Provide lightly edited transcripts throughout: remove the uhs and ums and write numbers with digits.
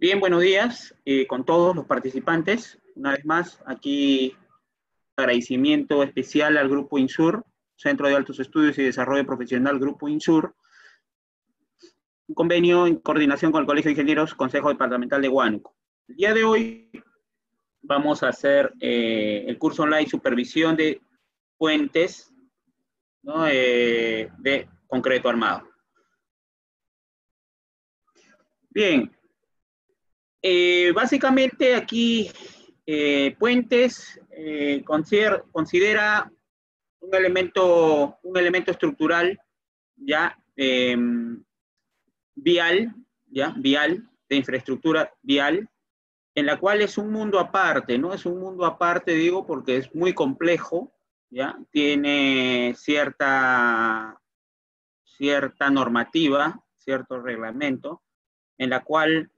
Bien, buenos días con todos los participantes. Una vez más, aquí agradecimiento especial al Grupo INSUR, Centro de Altos Estudios y Desarrollo Profesional Grupo INSUR, un convenio en coordinación con el Colegio de Ingenieros, Consejo Departamental de Huánuco. El día de hoy vamos a hacer el curso online Supervisión de Puentes, ¿no? De concreto armado. Bien. Básicamente aquí puentes considera un elemento estructural ya vial, de infraestructura vial, en la cual es un mundo aparte, ¿no? Es un mundo aparte, digo, porque es muy complejo, ¿ya? Tiene cierta normativa, cierto reglamento, en la cual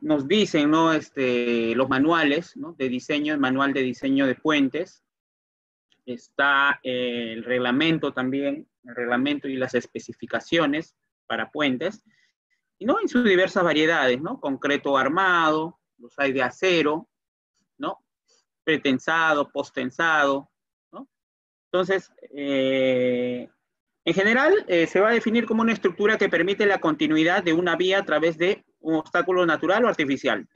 nos dicen, ¿no? Los manuales, ¿no? De diseño, el manual de diseño de puentes, está el reglamento también, el reglamento y las especificaciones para puentes, y ¿no? En sus diversas variedades, ¿no? Concreto armado, los hay de acero, ¿no? Pretensado, posttensado, ¿no? Entonces, en general, se va a definir como una estructura que permite la continuidad de una vía a través de un obstáculo natural o artificial.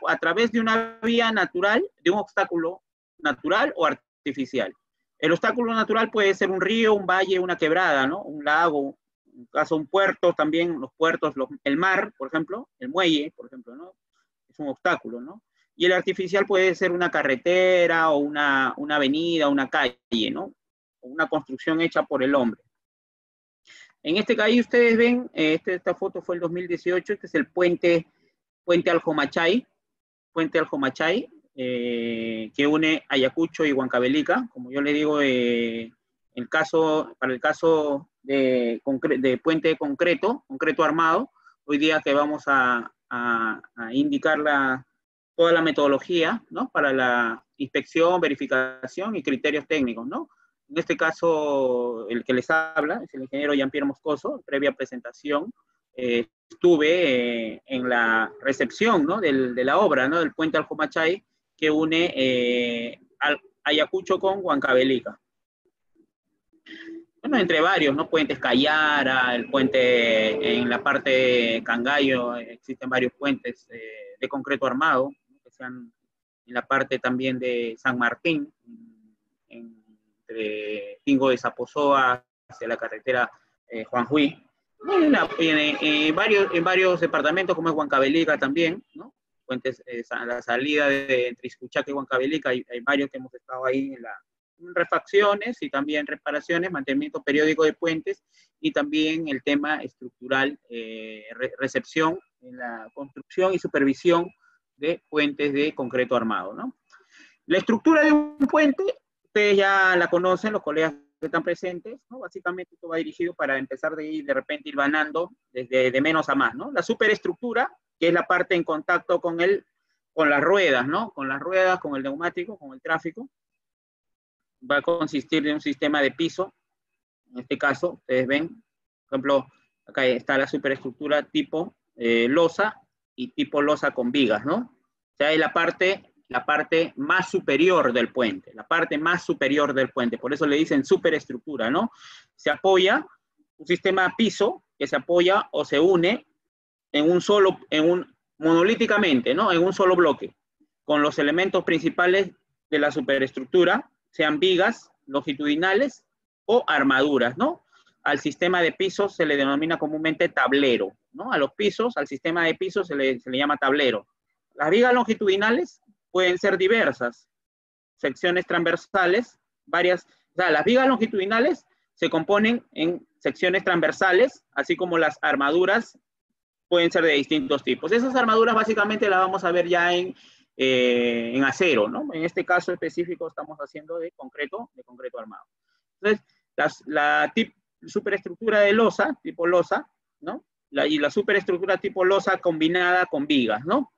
A través de una vía natural, de un obstáculo natural o artificial. El obstáculo natural puede ser un río, un valle, una quebrada, ¿no? Un lago, en caso un puerto también, los puertos, el mar, por ejemplo, el muelle, por ejemplo, ¿no? Es un obstáculo, ¿no? Y el artificial puede ser una carretera o una avenida, una calle, ¿no? Una construcción hecha por el hombre. En este caso ustedes ven, esta foto fue el 2018, este es el puente Aljomachay, que une Ayacucho y Huancavelica. Como yo le digo, para el caso de puente concreto armado, hoy día que vamos a indicar toda la metodología, ¿no? Para la inspección, verificación y criterios técnicos, ¿no? En este caso, el que les habla es el ingeniero Jean-Pierre Moscoso. Previa presentación, estuve en la recepción, ¿no? de la obra, ¿no? Del puente Aljomachay, que une Ayacucho con Huancavelica. Bueno, entre varios, ¿no? Puentes Cayara, el puente en la parte de Cangallo, existen varios puentes de concreto armado, ¿no? Que sean en la parte también de San Martín, entre Tingo de Zaposoa hacia la carretera Juan Juí, en varios departamentos como es Huancavelica también, ¿no? Puentes, a la salida entre Iscuchaca y Huancavelica, hay varios que hemos estado ahí en refacciones y también reparaciones, mantenimiento periódico de puentes y también el tema estructural, recepción en la construcción y supervisión de puentes de concreto armado, ¿no? La estructura de un puente, ustedes ya la conocen, los colegas que están presentes, ¿no? Básicamente esto va dirigido para empezar de repente ir vanando desde de menos a más, ¿no? La superestructura, que es la parte en contacto con las ruedas, ¿no? Con las ruedas, con el neumático, con el tráfico, va a consistir de un sistema de piso. En este caso, ustedes ven, por ejemplo, acá está la superestructura tipo losa y tipo losa con vigas, ¿no? O sea, es la parte más superior del puente, por eso le dicen superestructura, ¿no? Se apoya un sistema piso que se apoya o se une monolíticamente, ¿no? En un solo bloque, con los elementos principales de la superestructura, sean vigas longitudinales o armaduras, ¿no? Al sistema de pisos se le denomina comúnmente tablero, ¿no? A los pisos, al sistema de pisos se le llama tablero. Las vigas longitudinales pueden ser diversas, secciones transversales, varias, o sea, las vigas longitudinales se componen en secciones transversales, así como las armaduras pueden ser de distintos tipos. Esas armaduras básicamente las vamos a ver ya en acero, ¿no? En este caso específico estamos haciendo de concreto armado. Entonces, la superestructura de losa, tipo losa, ¿no? Y la superestructura tipo losa combinada con vigas, ¿no?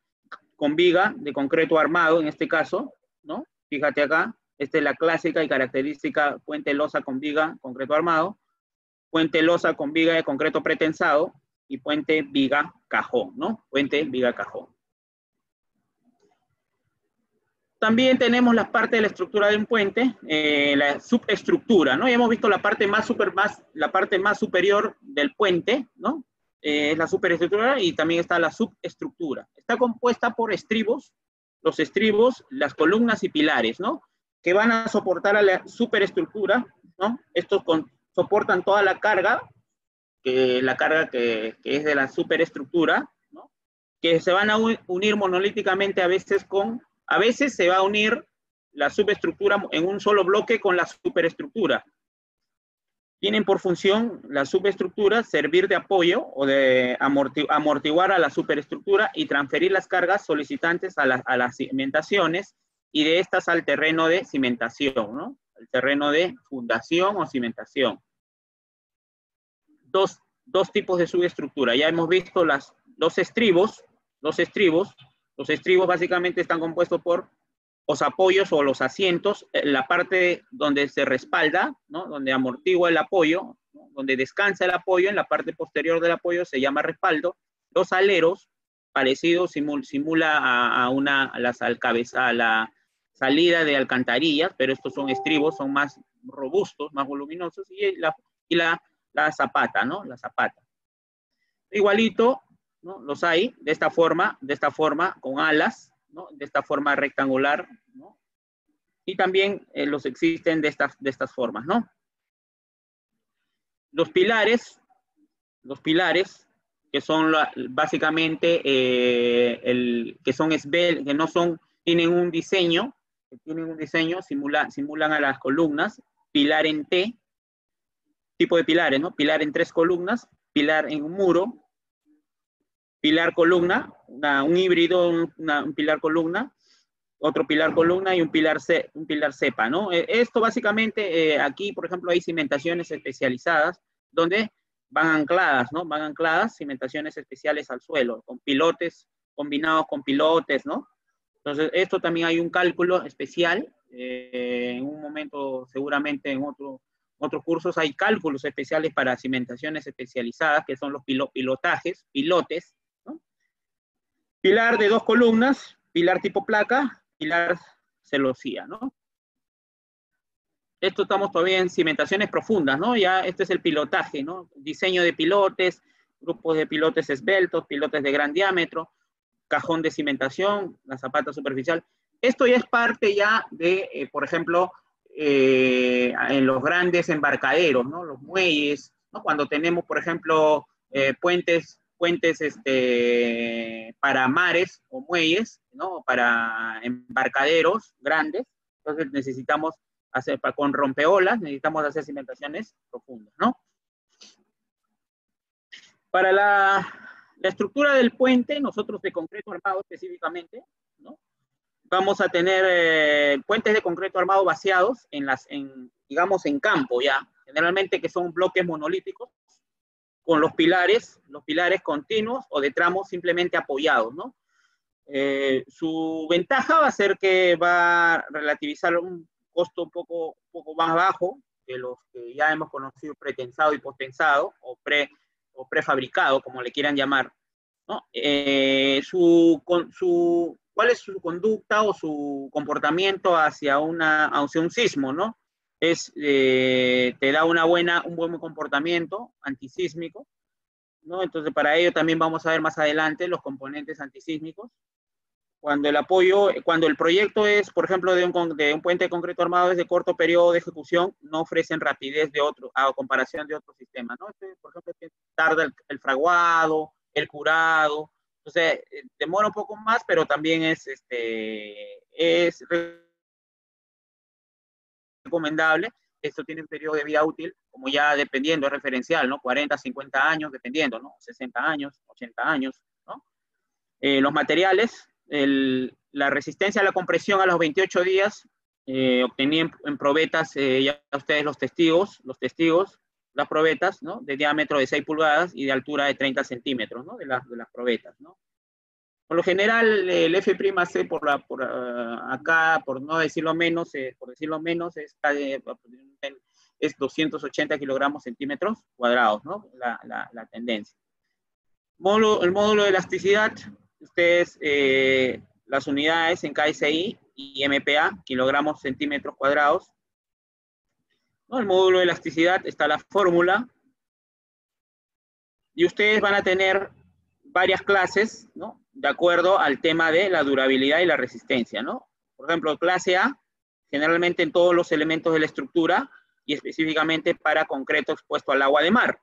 Con viga de concreto armado, en este caso, ¿no? Fíjate acá, esta es la clásica y característica puente losa con viga, concreto armado, puente losa con viga de concreto pretensado, y puente viga cajón, ¿no? Puente viga cajón. También tenemos la parte de la estructura de un puente, la subestructura, ¿no? Ya hemos visto la parte la parte más superior del puente, ¿no? Es la superestructura y también está la subestructura. Está compuesta por estribos, los estribos, las columnas y pilares, ¿no? Que van a soportar a la superestructura, ¿no? Estos soportan toda la carga, que es de la superestructura, ¿no? Que se van a unir monolíticamente a veces se va a unir la subestructura en un solo bloque con la superestructura. Tienen por función la subestructura servir de apoyo o de amortiguar a la superestructura y transferir las cargas solicitantes a las cimentaciones y de estas al terreno de cimentación, ¿no? El terreno de fundación o cimentación. Dos tipos de subestructura. Ya hemos visto los estribos. Los estribos básicamente están compuestos por los apoyos o los asientos, la parte donde se respalda, ¿no? Donde amortigua el apoyo, ¿no? Donde descansa el apoyo, en la parte posterior del apoyo se llama respaldo. Los aleros, parecidos, simula a la salida de alcantarillas, pero estos son estribos, son más robustos, más voluminosos, y la zapata, ¿no? La zapata. Igualito, ¿no? Los hay de esta forma, con alas, ¿no? De esta forma rectangular, ¿no? Y también los existen de estas formas, ¿no? Los pilares, que son básicamente que no son, tienen un diseño, simulan a las columnas, pilar en T, tipo de pilares, ¿no? Pilar en 3 columnas, pilar en un muro, pilar columna, un híbrido, un pilar columna, otro pilar columna y un pilar cepa, ¿no? Esto básicamente, aquí, por ejemplo, hay cimentaciones especializadas donde van ancladas, ¿no? Van ancladas cimentaciones especiales al suelo, con pilotes, combinados con pilotes, ¿no? Entonces, esto también hay un cálculo especial, en un momento, seguramente en otros cursos hay cálculos especiales para cimentaciones especializadas, que son los pilotes, ¿no? Pilar de 2 columnas, pilar tipo placa, pilar celosía, ¿no? Esto estamos todavía en cimentaciones profundas, ¿no? Ya este es el pilotaje, ¿no? Diseño de pilotes, grupos de pilotes esbeltos, pilotes de gran diámetro, cajón de cimentación, la zapata superficial. Esto ya es parte ya de, por ejemplo, en los grandes embarcaderos, ¿no? Los muelles, ¿no? Cuando tenemos, por ejemplo, puentes para mares o muelles, ¿no? Para embarcaderos grandes, entonces necesitamos con rompeolas, necesitamos hacer cimentaciones profundas, ¿no? Para la estructura del puente, nosotros de concreto armado específicamente, ¿no? Vamos a tener puentes de concreto armado vaciados digamos, en campo ya, generalmente que son bloques monolíticos, con los pilares continuos o de tramos simplemente apoyados, ¿no? Su ventaja va a ser que va a relativizar un costo un poco más bajo que los que ya hemos conocido pretensado y postensado, o prefabricado, como le quieran llamar, ¿no? ¿Cuál es su conducta o su comportamiento hacia un sismo, ¿no? Te da un buen comportamiento antisísmico, ¿no? Entonces, para ello también vamos a ver más adelante los componentes antisísmicos. Cuando el proyecto es, por ejemplo, de un puente de concreto armado, es de corto periodo de ejecución, no ofrecen rapidez a comparación de otros sistemas, ¿no? Por ejemplo, tarda el fraguado, el curado, entonces demora un poco más, pero también es recomendable. Esto tiene un periodo de vida útil, como ya dependiendo, es referencial, ¿no? 40, 50 años, dependiendo, ¿no? 60 años, 80 años, ¿no? Los materiales, la resistencia a la compresión a los 28 días, obtenía en probetas, ya ustedes los testigos, las probetas, ¿no? De diámetro de 6 pulgadas y de altura de 30 centímetros, ¿no? De las probetas, ¿no? Por lo general, el F'C acá, por no decirlo menos, es 280 kilogramos centímetros cuadrados, ¿no? La tendencia. El módulo de elasticidad, ustedes, las unidades en KSI y MPa, kilogramos centímetros cuadrados. ¿No? El módulo de elasticidad está la fórmula. Y ustedes van a tener varias clases, ¿no? De acuerdo al tema de la durabilidad y la resistencia, ¿no? Por ejemplo, clase A, generalmente en todos los elementos de la estructura y específicamente para concreto expuesto al agua de mar.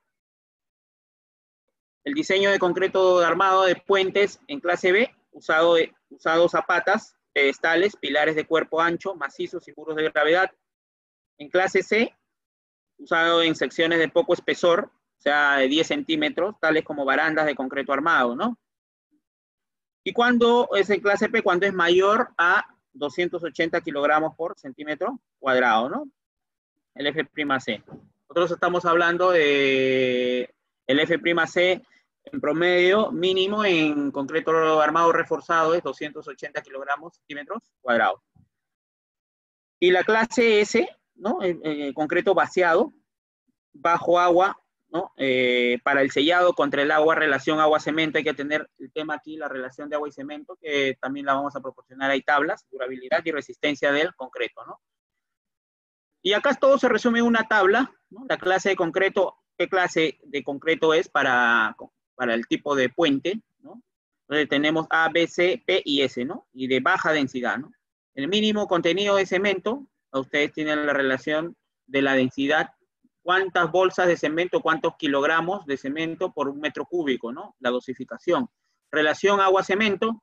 El diseño de concreto armado de puentes en clase B, usado zapatas, pedestales, pilares de cuerpo ancho, macizos y muros de gravedad. En clase C, usado en secciones de poco espesor, o sea, de 10 centímetros, tales como barandas de concreto armado, ¿no? Y cuando es en clase P, cuando es mayor a 280 kilogramos por centímetro cuadrado, ¿no? El F'C. Nosotros estamos hablando de el F'C en promedio mínimo en concreto armado reforzado es 280 kilogramos centímetros cuadrados. Y la clase S, ¿no? Concreto vaciado, bajo agua, ¿no? Para el sellado contra el agua, relación agua-cemento, hay que tener el tema aquí, la relación de agua y cemento, que también la vamos a proporcionar. Hay tablas, durabilidad y resistencia del concreto, ¿no? Y acá todo se resume en una tabla, ¿no? La clase de concreto, ¿qué clase de concreto es para el tipo de puente, ¿no? Entonces tenemos A, B, C, P y S, ¿no? Y de baja densidad, ¿no? El mínimo contenido de cemento, ustedes tienen la relación de la densidad, cuántas bolsas de cemento, cuántos kilogramos de cemento por un metro cúbico, ¿no? La dosificación. Relación agua-cemento,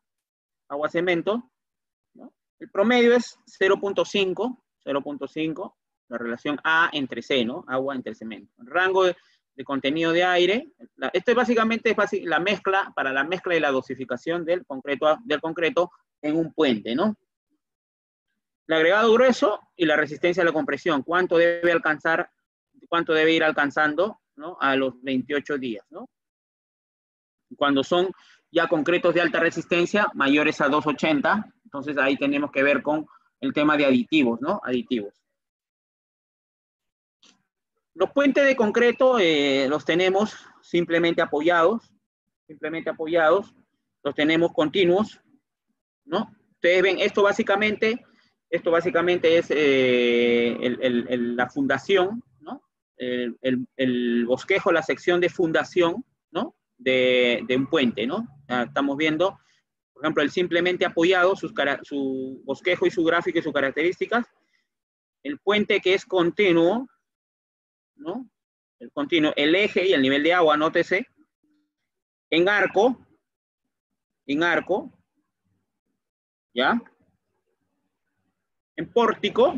¿no? El promedio es 0.5, la relación A entre C, ¿no? Agua entre cemento. El rango de contenido de aire, esto es básicamente la mezcla, para la mezcla y la dosificación del concreto en un puente, ¿no? El agregado grueso y la resistencia a la compresión, cuánto debe ir alcanzando, ¿no? A los 28 días, ¿no? Cuando son ya concretos de alta resistencia, mayores a 280, entonces ahí tenemos que ver con el tema de aditivos, ¿no? Aditivos. Los puentes de concreto los tenemos simplemente apoyados, los tenemos continuos, ¿no? Ustedes ven, esto básicamente es la fundación, ¿no? El bosquejo, la sección de fundación, ¿no? De un puente, ¿no? Estamos viendo, por ejemplo, el simplemente apoyado, su bosquejo y su gráfico y sus características. El puente que es continuo, ¿no? El continuo, el eje y el nivel de agua, anótese. En arco, ¿ya? En pórtico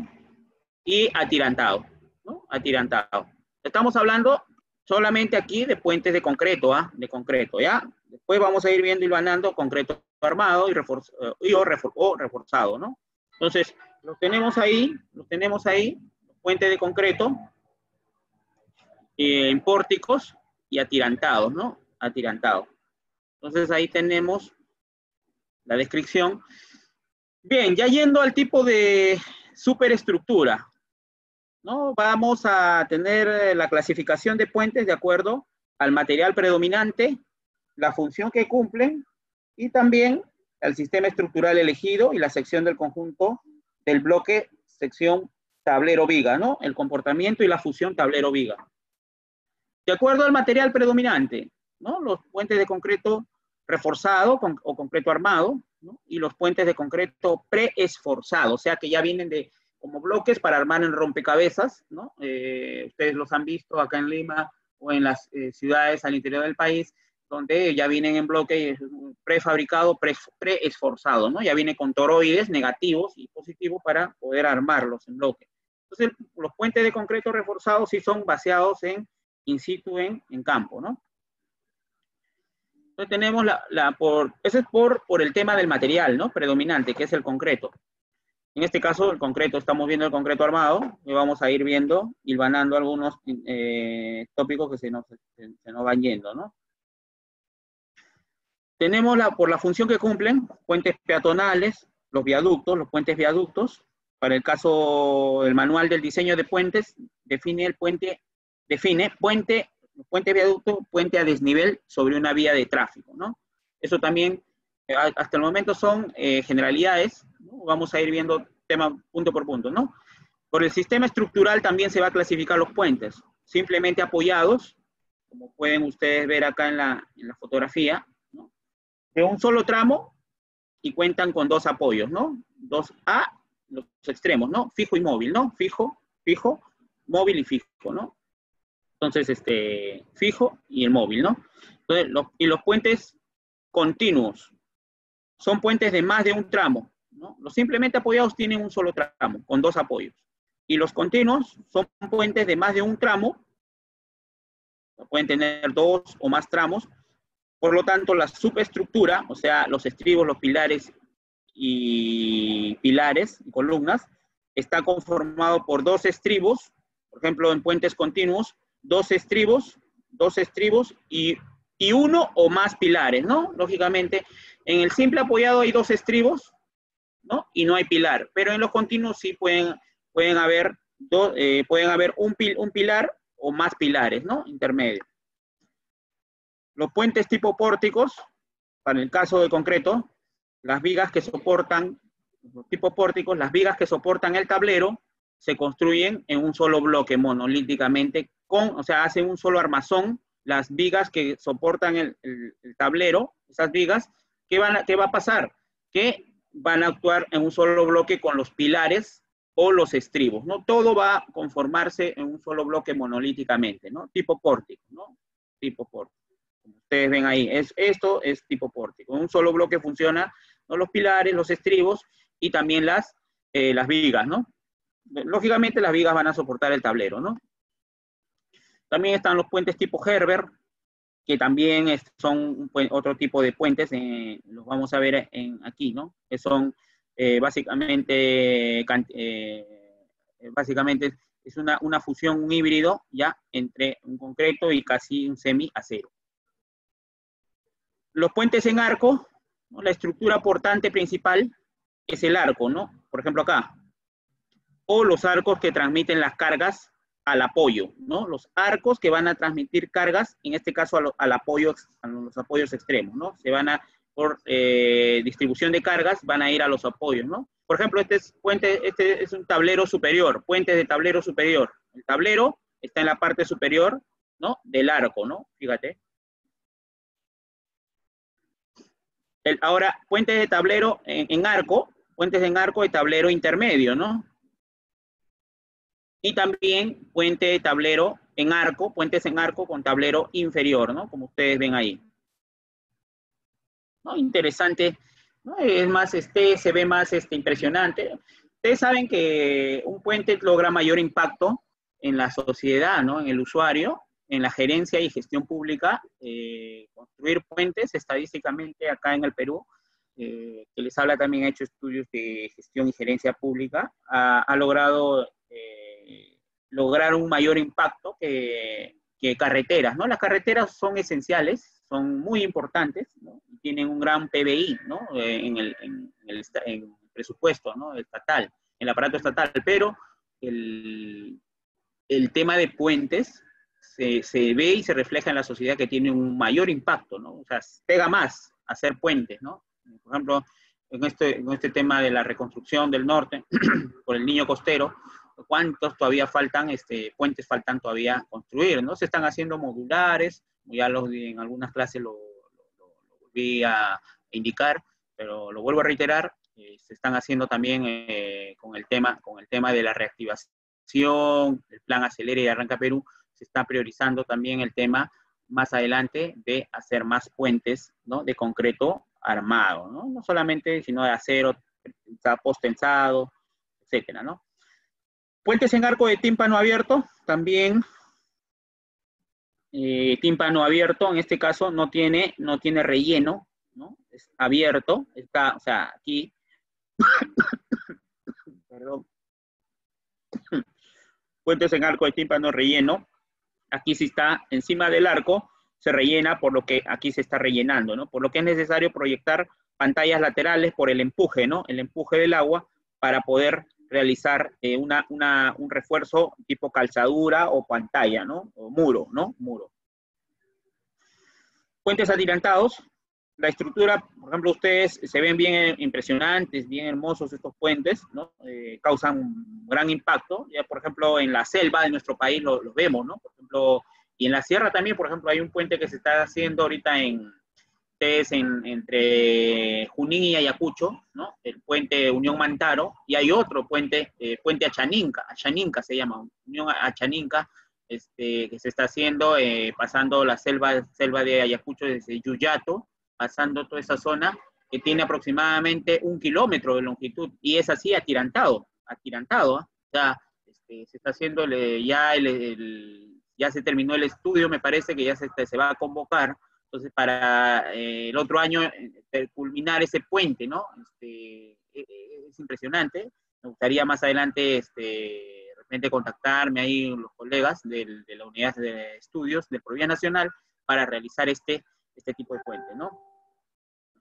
y atirantado, ¿no? Atirantado. Estamos hablando solamente aquí de puentes de concreto, ¿ah? De concreto, ¿ya? Después vamos a ir viendo y vanando concreto armado o reforzado, ¿no? Entonces, los tenemos ahí, los puentes de concreto, en pórticos y atirantados, ¿no? Atirantados. Entonces ahí tenemos la descripción. Bien, ya yendo al tipo de superestructura, ¿no? Vamos a tener la clasificación de puentes de acuerdo al material predominante, la función que cumplen y también el sistema estructural elegido y la sección del conjunto del bloque, sección tablero-viga, ¿no? El comportamiento y la fusión tablero-viga. De acuerdo al material predominante, ¿no? Los puentes de concreto reforzado o concreto armado, ¿no? Y los puentes de concreto preesforzado, o sea que ya vienen como bloques para armar en rompecabezas, ¿no? Ustedes los han visto acá en Lima o en las ciudades al interior del país, donde ya vienen en bloque prefabricado, preesforzado, ¿no? Ya viene con toroides negativos y positivos para poder armarlos en bloque. Entonces, los puentes de concreto reforzado sí son vaciados in situ en campo, ¿no? Entonces tenemos ese es por el tema del material, ¿no? Predominante, que es el concreto. En este caso, el concreto, estamos viendo el concreto armado, y vamos a ir viendo, hilvanando algunos tópicos que se nos van yendo, ¿no? Tenemos por la función que cumplen, puentes peatonales, los puentes viaductos. Para el caso del manual del diseño de puentes, define puente Puente viaducto, puente a desnivel sobre una vía de tráfico, ¿no? Eso también, hasta el momento son generalidades, ¿no? Vamos a ir viendo tema punto por punto, ¿no? Por el sistema estructural también se va a clasificar los puentes, simplemente apoyados, como pueden ustedes ver acá en la fotografía, ¿no? De un solo tramo y cuentan con dos apoyos, ¿no? Dos A, los extremos, ¿no? Fijo y móvil, ¿no? Fijo, fijo, móvil y fijo, ¿no? Entonces, fijo y el móvil, ¿no? Entonces, los puentes continuos son puentes de más de un tramo, ¿no? Los simplemente apoyados tienen un solo tramo, con dos apoyos. Y los continuos son puentes de más de un tramo, pueden tener dos o más tramos. Por lo tanto, la subestructura, o sea, los estribos, los pilares y columnas, está conformado por dos estribos, por ejemplo, en puentes continuos, dos estribos y uno o más pilares, ¿no? Lógicamente, en el simple apoyado hay dos estribos, ¿no? Y no hay pilar, pero en los continuos sí pueden haber un pilar o más pilares, ¿no? Intermedio. Los puentes tipo pórticos, para el caso de concreto, las vigas que soportan, tipo pórticos, las vigas que soportan el tablero se construyen en un solo bloque monolíticamente, o sea, hacen un solo armazón. Las vigas que soportan el tablero, esas vigas, ¿qué va a pasar? Que van a actuar en un solo bloque con los pilares o los estribos, ¿no? Todo va a conformarse en un solo bloque monolíticamente, ¿no? Tipo pórtico, ¿no? Tipo pórtico. Como ustedes ven ahí, esto es tipo pórtico. En un solo bloque funciona, ¿no? Los pilares, los estribos y también las vigas, ¿no? Lógicamente las vigas van a soportar el tablero, ¿no? También están los puentes tipo Gerber, que también son otro tipo de puentes, los vamos a ver aquí, ¿no? Que son básicamente es una fusión, un híbrido, ya, entre un concreto y casi un semi-acero. Los puentes en arco, ¿no? La estructura portante principal es el arco, ¿no? Por ejemplo acá. O los arcos que transmiten las cargas al apoyo, ¿no? Los arcos que van a transmitir cargas, en este caso a los apoyos extremos, ¿no? Se van a, por distribución de cargas, van a ir a los apoyos, ¿no? Por ejemplo, este es un tablero superior, puente de tablero superior. El tablero está en la parte superior, ¿no? Del arco, ¿no? Fíjate. Ahora, puentes de tablero en arco, puentes en arco de tablero intermedio, ¿no? Y también puente de tablero en arco, puentes en arco con tablero inferior, ¿no? Como ustedes ven ahí. ¿No? Interesante, ¿no? Es más, se ve más impresionante. Ustedes saben que un puente logra mayor impacto en la sociedad, ¿no? En el usuario, en la gerencia y gestión pública. Construir puentes, estadísticamente acá en el Perú, que les habla también, ha hecho estudios de gestión y gerencia pública, ha logrado lograr un mayor impacto que carreteras, ¿no? Las carreteras son esenciales, son muy importantes, ¿no? Y tienen un gran PBI, ¿no? En el presupuesto, ¿no? Estatal, en el aparato estatal, pero el tema de puentes se ve y se refleja en la sociedad que tiene un mayor impacto, ¿no? O sea, pega más hacer puentes, ¿no? Por ejemplo, en este tema de la reconstrucción del norte, por el Niño Costero, ¿cuántos todavía faltan, puentes faltan todavía construir, ¿no? Se están haciendo modulares, ya en algunas clases lo volví a indicar, pero lo vuelvo a reiterar, se están haciendo también con el tema de la reactivación, el plan Acelera y Arranca Perú, se está priorizando también el tema más adelante de hacer más puentes, ¿no? De concreto armado, ¿no? No solamente, sino de acero, post-tensado, etcétera, ¿no? Puentes en arco de tímpano abierto, también tímpano abierto, en este caso no tiene relleno, ¿no? Es abierto, está, o sea, aquí, perdón, puentes en arco de tímpano relleno, aquí sí está encima del arco, se rellena por lo que aquí se está rellenando, ¿no? Por lo que es necesario proyectar pantallas laterales por el empuje, ¿no? El empuje del agua para poder realizar un refuerzo tipo calzadura o pantalla, ¿no? O muro, ¿no? Muro. Puentes atirantados. La estructura, por ejemplo, ustedes se ven bien impresionantes, bien hermosos estos puentes, ¿no? Causan un gran impacto. Ya, por ejemplo, en la selva de nuestro país lo vemos, ¿no? Por ejemplo, y en la sierra también, por ejemplo, hay un puente que se está haciendo ahorita entre Junín y Ayacucho, ¿no? El puente Unión Mantaro, y hay otro puente, puente Achaninca se llama, Unión Achaninca, que se está haciendo, pasando la selva de Ayacucho desde Yuyato, pasando toda esa zona, que tiene aproximadamente 1 kilómetro de longitud, y es así atirantado, ¿eh? O sea, se está haciendo ya se terminó el estudio, me parece que ya se va a convocar. Entonces, para el otro año, culminar ese puente, ¿no? Es impresionante. Me gustaría más adelante, de repente, contactarme ahí los colegas de la unidad de estudios del Provía Nacional para realizar este tipo de puente, ¿no?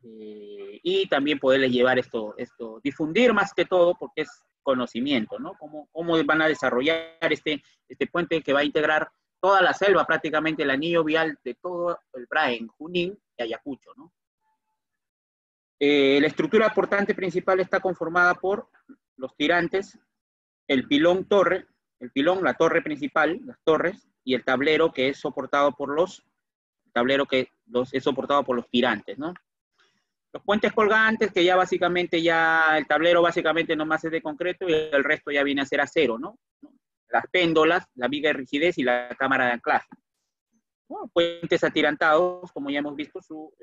Y también poderles llevar esto, difundir más que todo, porque es conocimiento, ¿no? Cómo van a desarrollar este puente que va a integrar toda la selva, prácticamente el anillo vial de todo el Braen, Junín y Ayacucho, ¿no? La estructura portante principal está conformada por los tirantes, el pilón, la torre principal, las torres, y el tablero que es soportado por los tirantes, ¿no? Los puentes colgantes, que ya básicamente el tablero básicamente nomás es de concreto y el resto ya viene a ser acero, ¿no? Las péndolas, la viga de rigidez y la cámara de anclaje. Bueno, puentes atirantados, como ya hemos visto, su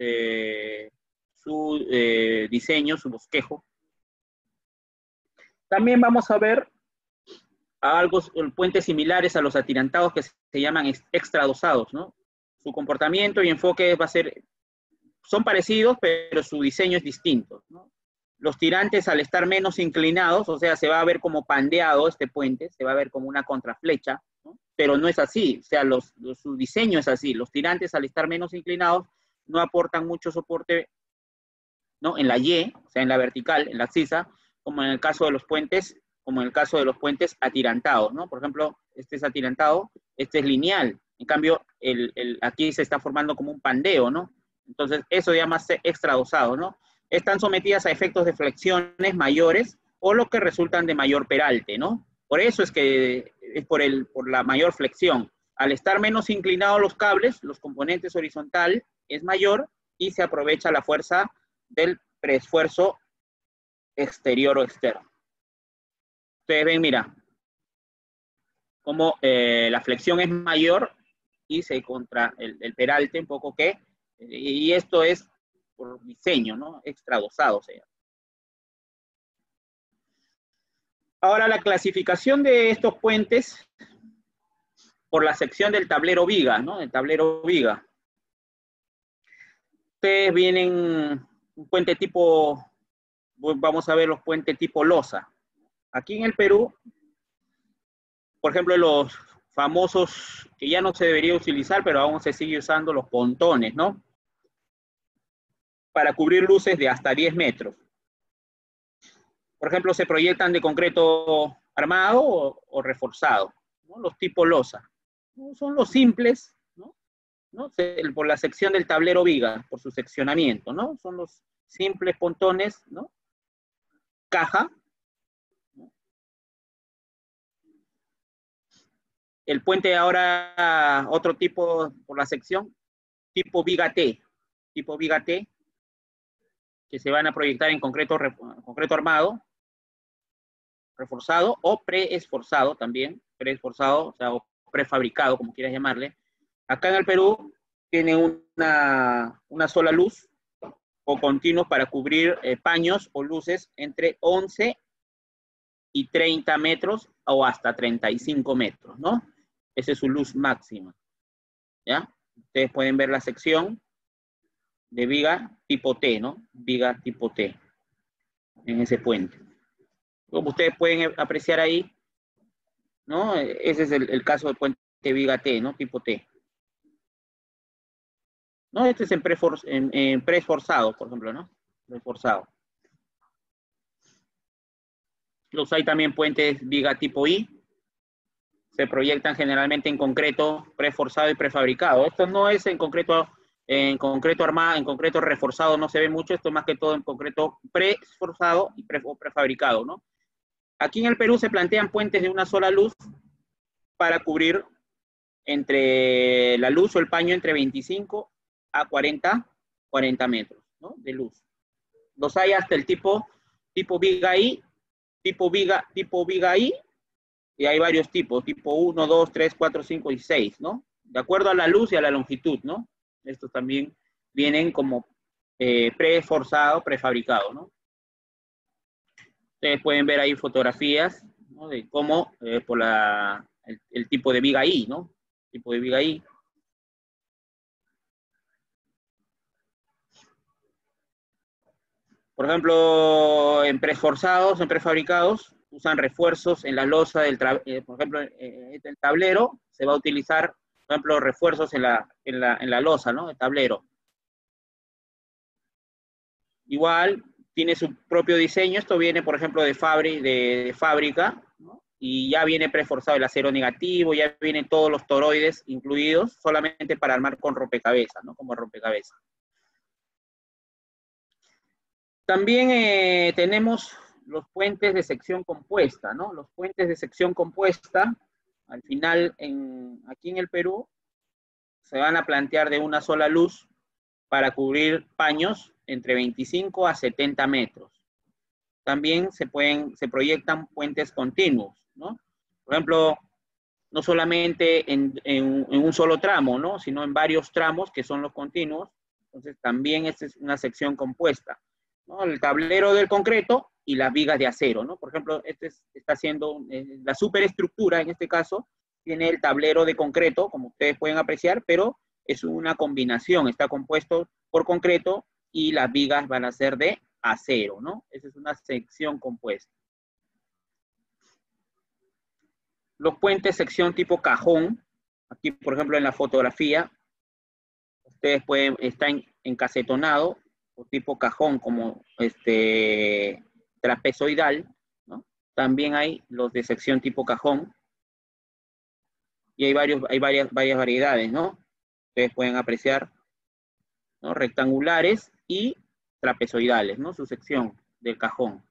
diseño, su bosquejo. También vamos a ver puentes similares a los atirantados que se llaman extradosados, ¿no? Su comportamiento y enfoque son parecidos, pero su diseño es distinto, ¿no? Los tirantes, al estar menos inclinados, o sea, se va a ver como pandeado este puente, se va a ver como una contraflecha, ¿no? Pero no es así, o sea, su diseño es así. Los tirantes, al estar menos inclinados, no aportan mucho soporte, ¿no? En la Y, o sea, en la vertical, en la abscisa, como en el caso de los puentes atirantados, ¿no? Por ejemplo, este es atirantado, este es lineal. En cambio, aquí se está formando como un pandeo, ¿no? Entonces, eso se llama extradosado, ¿no? Están sometidas a efectos de flexiones mayores o lo que resultan de mayor peralte, ¿no? Por eso es que es por la mayor flexión. Al estar menos inclinados los cables, los componentes horizontal es mayor y se aprovecha la fuerza del preesfuerzo exterior o externo. Ustedes ven, mira, como la flexión es mayor y se contra el peralte un poco y esto es por diseño, ¿no? Extradosado, o sea. Ahora, la clasificación de estos puentes por la sección del tablero viga, ¿no? El tablero viga. Ustedes vienen un puente tipo, vamos a ver los puentes tipo losa. Aquí en el Perú, por ejemplo, los famosos, que ya no se debería utilizar, pero aún se sigue usando, los pontones, ¿no? Para cubrir luces de hasta 10 metros. Por ejemplo, se proyectan de concreto armado o reforzado, ¿no? Los tipo losa. ¿No? Son los simples, ¿no? Por la sección del tablero viga, por su seccionamiento, ¿no? Son los simples pontones, ¿no? Caja. ¿No? El puente ahora, otro tipo por la sección, tipo viga T, que se van a proyectar en concreto armado, reforzado o preesforzado también, preesforzado, o sea, o prefabricado, como quieras llamarle. Acá en el Perú tiene una sola luz o continuos para cubrir paños o luces entre 11 y 30 metros o hasta 35 metros, ¿no? Esa es su luz máxima, ¿ya? Ustedes pueden ver la sección de viga tipo T, ¿no? Viga tipo T en ese puente. Como ustedes pueden apreciar ahí, ¿no? Ese es el caso del puente viga T, ¿no? Tipo T. ¿No? Este es en preesforzado, por ejemplo, ¿no? Preesforzado. Hay también puentes viga tipo I. Se proyectan generalmente en concreto preforzado y prefabricado. Esto no es en concreto En concreto armado, en concreto reforzado no se ve mucho, esto más que todo en concreto preforzado y prefabricado, ¿no? Aquí en el Perú se plantean puentes de una sola luz para cubrir entre la luz o el paño entre 25 a 40 metros, ¿no? De luz. Los hay hasta el tipo viga I, tipo viga I, y hay varios tipos, tipo 1, 2, 3, 4, 5 y 6, ¿no? De acuerdo a la luz y a la longitud, ¿no? Estos también vienen como preforzado, prefabricado, ¿no? Ustedes pueden ver ahí fotografías, ¿no? De cómo, por el tipo de viga I, ¿no? Tipo de viga I. Por ejemplo, en preforzados, en prefabricados, usan refuerzos en la losa del, por ejemplo, el tablero, se va a utilizar, por ejemplo, refuerzos en la losa, ¿no? El tablero. Igual, tiene su propio diseño, esto viene, por ejemplo, de fábrica, ¿no? Y ya viene preforzado el acero negativo, ya vienen todos los toroides incluidos, solamente para armar con rompecabezas, ¿no? Como rompecabezas. También tenemos los puentes de sección compuesta, ¿no? Los puentes de sección compuesta, al final, aquí en el Perú, se van a plantear de una sola luz para cubrir paños entre 25 a 70 metros. También se proyectan puentes continuos, ¿no? Por ejemplo, no solamente en un solo tramo, ¿no? Sino en varios tramos que son los continuos. Entonces, también esta es una sección compuesta, ¿no? El tablero del concreto y las vigas de acero, ¿no? Por ejemplo, está haciendo la superestructura, en este caso, tiene el tablero de concreto, como ustedes pueden apreciar, pero es una combinación, está compuesto por concreto y las vigas van a ser de acero, ¿no? Esa es una sección compuesta. Los puentes sección tipo cajón, aquí por ejemplo en la fotografía, ustedes está encasetonado, o tipo cajón como trapezoidal, ¿no? También hay los de sección tipo cajón, y hay varias variedades, ¿no? Ustedes pueden apreciar, ¿no? Rectangulares y trapezoidales, ¿no? Su sección del cajón.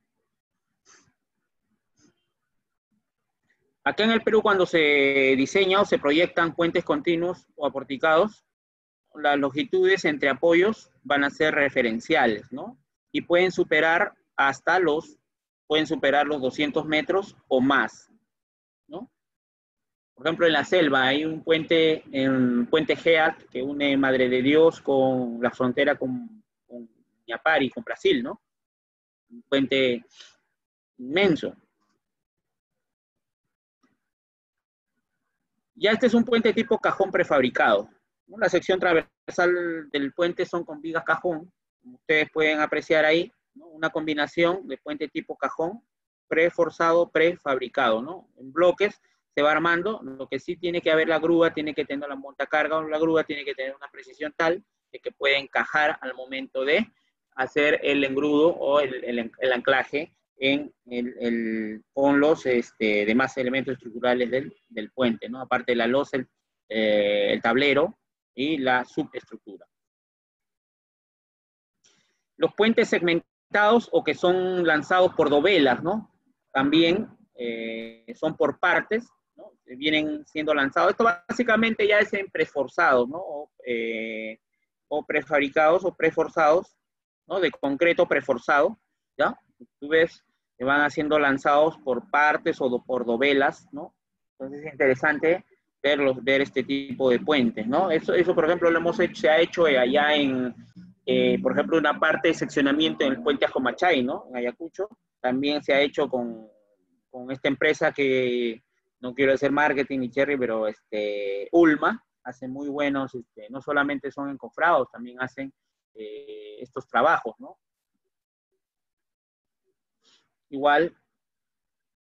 Acá en el Perú, cuando se diseña o se proyectan puentes continuos o aporticados, las longitudes entre apoyos van a ser referenciales, ¿no? Y pueden superar los 200 metros o más, ¿no? Por ejemplo, en la selva hay un puente GEAT que une Madre de Dios con la frontera con Ñapari, con Brasil, ¿no? Un puente inmenso. Ya este es un puente tipo cajón prefabricado, ¿no? La sección transversal del puente son con vigas cajón, como ustedes pueden apreciar ahí, ¿no? Una combinación de puente tipo cajón, preforzado, prefabricado, ¿no? En bloques se va armando, lo que sí tiene que haber la grúa, tiene que tener la montacarga, o la grúa tiene que tener una precisión tal de que pueda encajar al momento de hacer el engrudo o el anclaje con los demás elementos estructurales del puente, ¿no? Aparte de la losa, el tablero y la subestructura. Los puentes segmentados o que son lanzados por dovelas, ¿no? También son por partes, ¿no? Vienen siendo lanzados. Esto básicamente ya es en preforzados, ¿no? O prefabricados o preforzados, ¿no? De concreto preforzado, ¿ya? Tú ves que van siendo lanzados por partes o por dovelas, ¿no? Entonces es interesante ver este tipo de puentes, ¿no? Eso por ejemplo, se ha hecho allá por ejemplo, una parte de seccionamiento en el puente Ajomachay, ¿no? En Ayacucho. También se ha hecho con esta empresa que, no quiero hacer marketing ni cherry, pero Ulma, hace muy buenos, no solamente son encofrados, también hacen estos trabajos, ¿no? Igual,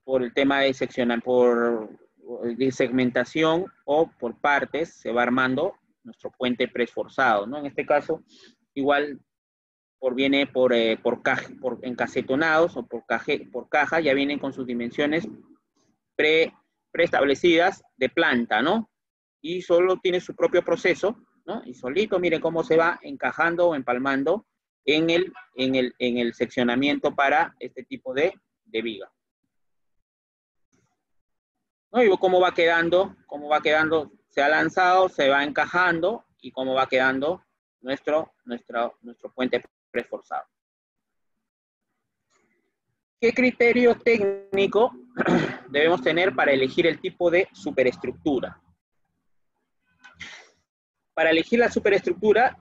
por el tema de de segmentación o por partes, se va armando nuestro puente preesforzado, ¿no? En este caso, igual viene por encasetonados o por caja, ya vienen con sus dimensiones preestablecidas de planta, ¿no? Y solo tiene su propio proceso, ¿no? Y solito, mire cómo se va encajando o empalmando en el seccionamiento para este tipo de viga. ¿No? Y cómo va quedando, se ha lanzado, se va encajando y cómo va quedando nuestro puente reforzado. ¿Qué criterio técnico debemos tener para elegir el tipo de superestructura? Para elegir la superestructura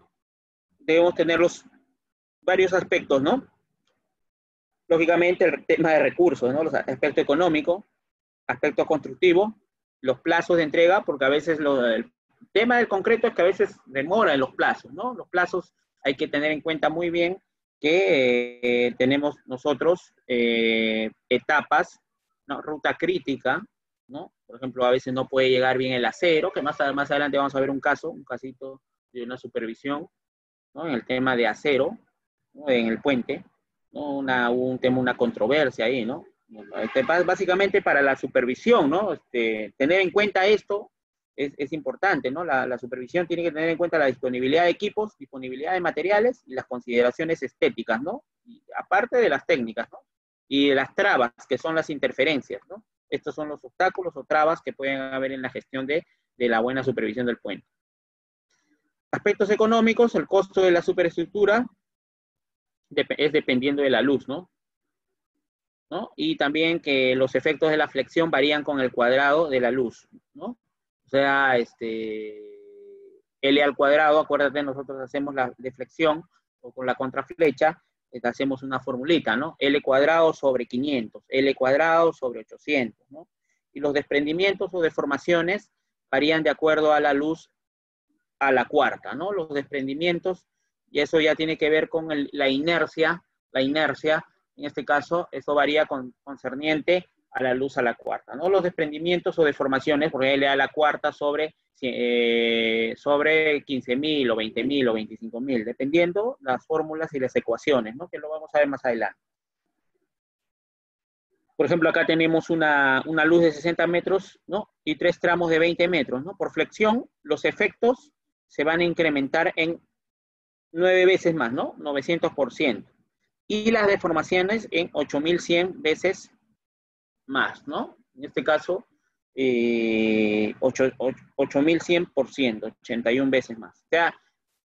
debemos tener los varios aspectos, ¿no? Lógicamente el tema de recursos, ¿no? Los aspectos económicos, aspectos constructivos, los plazos de entrega, porque a veces el tema del concreto es que a veces demora en los plazos, ¿no? Los plazos hay que tener en cuenta muy bien que tenemos nosotros etapas, ¿no? Ruta crítica, ¿no? Por ejemplo, a veces no puede llegar bien el acero, que más adelante vamos a ver un casito de una supervisión, ¿no? En el tema de acero, ¿no? En el puente, ¿no? Una controversia ahí, ¿no? Básicamente para la supervisión, ¿no? Tener en cuenta esto es importante, ¿no? La supervisión tiene que tener en cuenta la disponibilidad de equipos, disponibilidad de materiales y las consideraciones estéticas, ¿no? Y aparte de las técnicas, ¿no? Y de las trabas, que son las interferencias, ¿no? Estos son los obstáculos o trabas que pueden haber en la gestión de la buena supervisión del puente. Aspectos económicos, el costo de la superestructura es dependiendo de la luz, ¿no? Y también que los efectos de la flexión varían con el cuadrado de la luz, ¿no? O sea, L al cuadrado, acuérdate, nosotros hacemos la deflexión o con la contraflecha, hacemos una formulita, ¿no? L cuadrado sobre 500, L cuadrado sobre 800, ¿no? Y los desprendimientos o deformaciones varían de acuerdo a la luz a la cuarta, ¿no? Los desprendimientos, y eso ya tiene que ver con la inercia, en este caso, eso varía concerniente a la luz a la cuarta, ¿no? Los desprendimientos o deformaciones, por L a la cuarta sobre 15.000 o 20.000 o 25.000, dependiendo las fórmulas y las ecuaciones, ¿no? Que lo vamos a ver más adelante. Por ejemplo, acá tenemos una luz de 60 metros, ¿no? Y 3 tramos de 20 metros, ¿no? Por flexión, los efectos se van a incrementar en 9 veces más, ¿no? 900%. Y las deformaciones en 8.100 veces más, ¿no? En este caso, 8.100%, 81 veces más. O sea,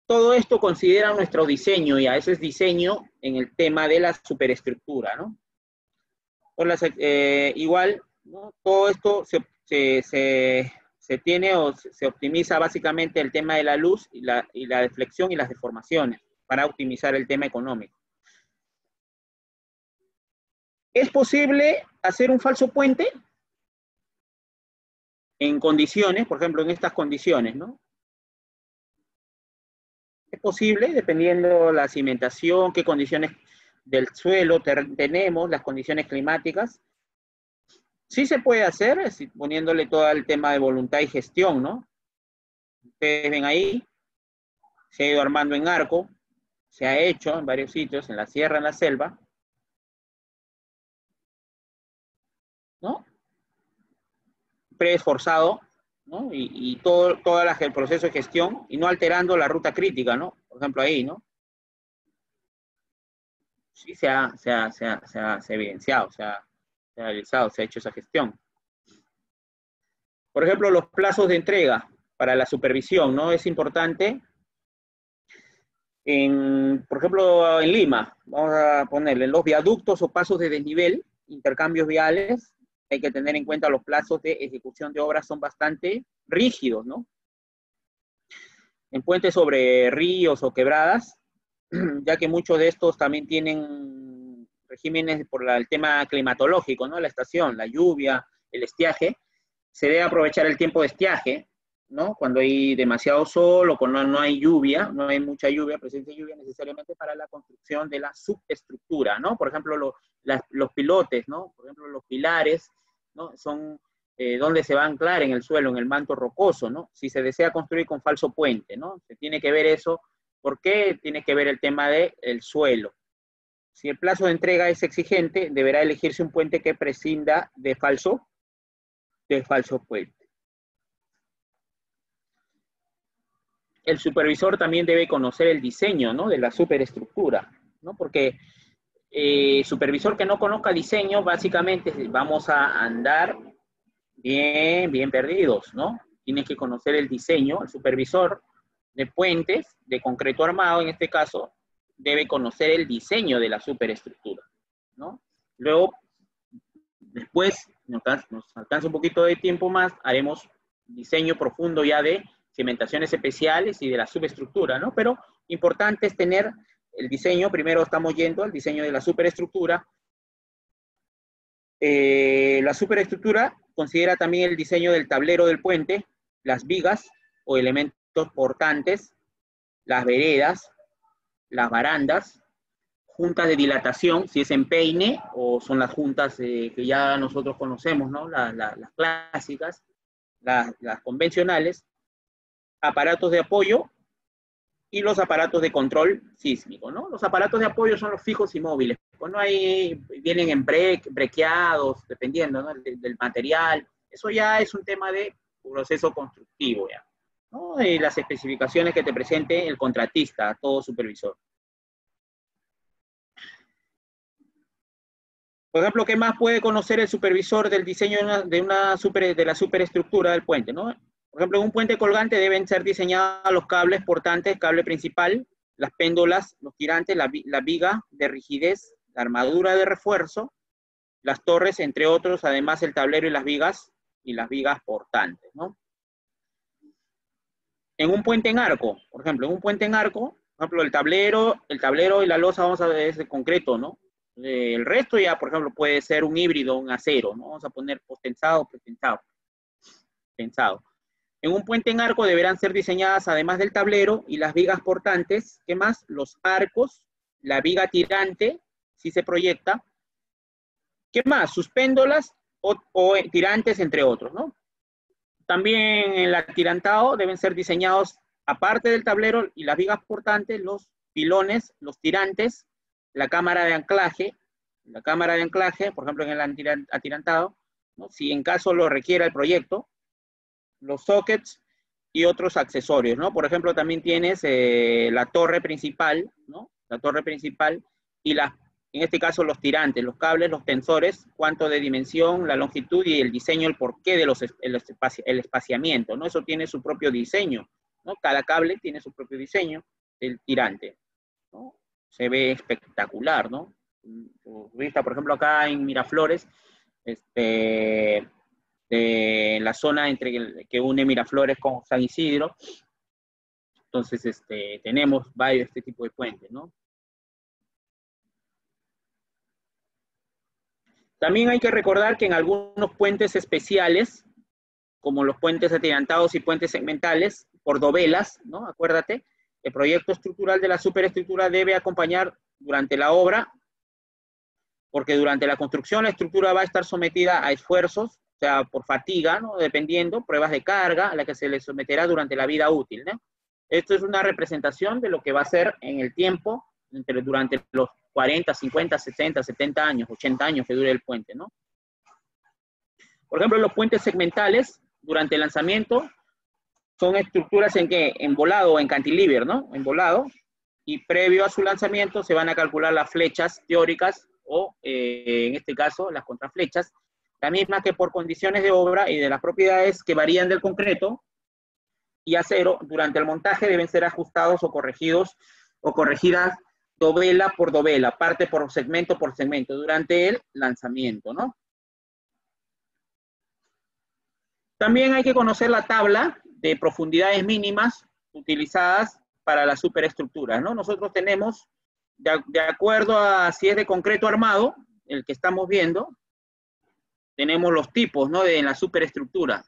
todo esto considera nuestro diseño, y a veces diseño en el tema de la superestructura, ¿no? Igual, ¿no? Todo esto se tiene o se optimiza básicamente el tema de la luz y la deflexión y las deformaciones para optimizar el tema económico. ¿Es posible hacer un falso puente? En condiciones, por ejemplo, en estas condiciones, ¿no? Es posible, dependiendo la cimentación, qué condiciones del suelo tenemos, las condiciones climáticas. Sí se puede hacer, poniéndole todo el tema de voluntad y gestión, ¿no? Ustedes ven ahí, se ha ido armando en arco, se ha hecho en varios sitios, en la sierra, en la selva, ¿no? Preesforzado, ¿no? Y todo el proceso de gestión, y no alterando la ruta crítica, ¿no? Por ejemplo, ahí, ¿no? Sí se ha evidenciado, se ha realizado, se ha hecho esa gestión. Por ejemplo, los plazos de entrega para la supervisión, ¿no? Es importante. Por ejemplo, en Lima, vamos a ponerle los viaductos o pasos de desnivel, intercambios viales, hay que tener en cuenta los plazos de ejecución de obras son bastante rígidos, ¿no? En puentes sobre ríos o quebradas, ya que muchos de estos también tienen regímenes por el tema climatológico, ¿no? La estación, la lluvia, el estiaje, se debe aprovechar el tiempo de estiaje, ¿no? Cuando hay demasiado sol o cuando no hay lluvia, no hay mucha lluvia, presencia de lluvia necesariamente para la construcción de la subestructura, ¿no? Por ejemplo, los pilotes, ¿no? Por ejemplo, los pilares, ¿no? Son donde se va a anclar en el suelo, en el manto rocoso, ¿no? Si se desea construir con falso puente, ¿no? Se tiene que ver eso. ¿Por qué? Tiene que ver el tema del suelo. Si el plazo de entrega es exigente, deberá elegirse un puente que prescinda de falso puente. el supervisor también debe conocer el diseño, ¿no?, de la superestructura, ¿no? Porque supervisor que no conozca diseño, básicamente vamos a andar bien perdidos, ¿no? Tienes que conocer el diseño. El supervisor de puentes, de concreto armado en este caso, debe conocer el diseño de la superestructura, ¿no? Luego, después, nos alcanza un poquito de tiempo más, haremos diseño profundo ya de cimentaciones especiales y de la subestructura, ¿no? Pero importante es tener el diseño. Primero estamos yendo al diseño de la superestructura. La superestructura considera también el diseño del tablero del puente, las vigas o elementos portantes, las veredas, las barandas, juntas de dilatación, si es en peine o son las juntas que ya nosotros conocemos, ¿no? Las clásicas, las convencionales, aparatos de apoyo y los aparatos de control sísmico, ¿no? Los aparatos de apoyo son los fijos y móviles. Pues no hay, vienen en brequeados, dependiendo, ¿no?, del material. Eso ya es un tema de proceso constructivo, ya, ¿no? Y las especificaciones que te presente el contratista, todo supervisor. Por ejemplo, ¿qué más puede conocer el supervisor del diseño de la superestructura del puente, ¿no? Por ejemplo, en un puente colgante deben ser diseñados los cables portantes, cable principal, las péndulas, los tirantes, la viga de rigidez, la armadura de refuerzo, las torres, entre otros, además el tablero y las vigas portantes, ¿no? En un puente en arco, por ejemplo, por ejemplo, el tablero y la losa, vamos a ver, es de concreto, ¿no? El resto ya, por ejemplo, puede ser un híbrido, un acero, ¿no? Vamos a poner postensado, pensado. En un puente en arco deberán ser diseñadas, además del tablero y las vigas portantes, ¿qué más? Los arcos, la viga tirante, si se proyecta. ¿Qué más? Sus péndolas o tirantes, entre otros, ¿no? También en el atirantado deben ser diseñados, aparte del tablero y las vigas portantes, los pilones, los tirantes, la cámara de anclaje, por ejemplo, en el atirantado, ¿no?, si en caso lo requiera el proyecto, los sockets y otros accesorios, ¿no? Por ejemplo, también tienes la torre principal, ¿no? La torre principal y en este caso los tirantes, los cables, los tensores, cuánto de dimensión, la longitud y el diseño, el porqué de el espaciamiento, ¿no? Eso tiene su propio diseño, ¿no? Cada cable tiene su propio diseño del tirante, ¿no? Se ve espectacular, ¿no? Vista, por ejemplo, acá en Miraflores, de la zona que une Miraflores con San Isidro. Entonces, tenemos varios este tipo de puentes, ¿no? También hay que recordar que en algunos puentes especiales, como los puentes atirantados y puentes segmentales, por dovelas, ¿no? Acuérdate, el proyecto estructural de la superestructura debe acompañar durante la obra, porque durante la construcción la estructura va a estar sometida a esfuerzos, o sea, por fatiga, ¿no? Dependiendo, pruebas de carga a la que se le someterá durante la vida útil, ¿no? Esto es una representación de lo que va a ser en el tiempo, durante los 40, 50, 60, 70 años, 80 años que dure el puente, ¿no? Por ejemplo, los puentes segmentales, durante el lanzamiento, son estructuras en volado o en cantilever, ¿no? En volado, y previo a su lanzamiento se van a calcular las flechas teóricas o, en este caso, las contraflechas, la misma que por condiciones de obra y de las propiedades que varían del concreto y acero, durante el montaje deben ser ajustados o corregidos o corregidas dovela por dovela, parte por segmento, durante el lanzamiento, ¿no? También hay que conocer la tabla de profundidades mínimas utilizadas para la superestructura, ¿no? Nosotros tenemos, de acuerdo a si es de concreto armado, el que estamos viendo, tenemos los tipos, ¿no?, de la superestructura.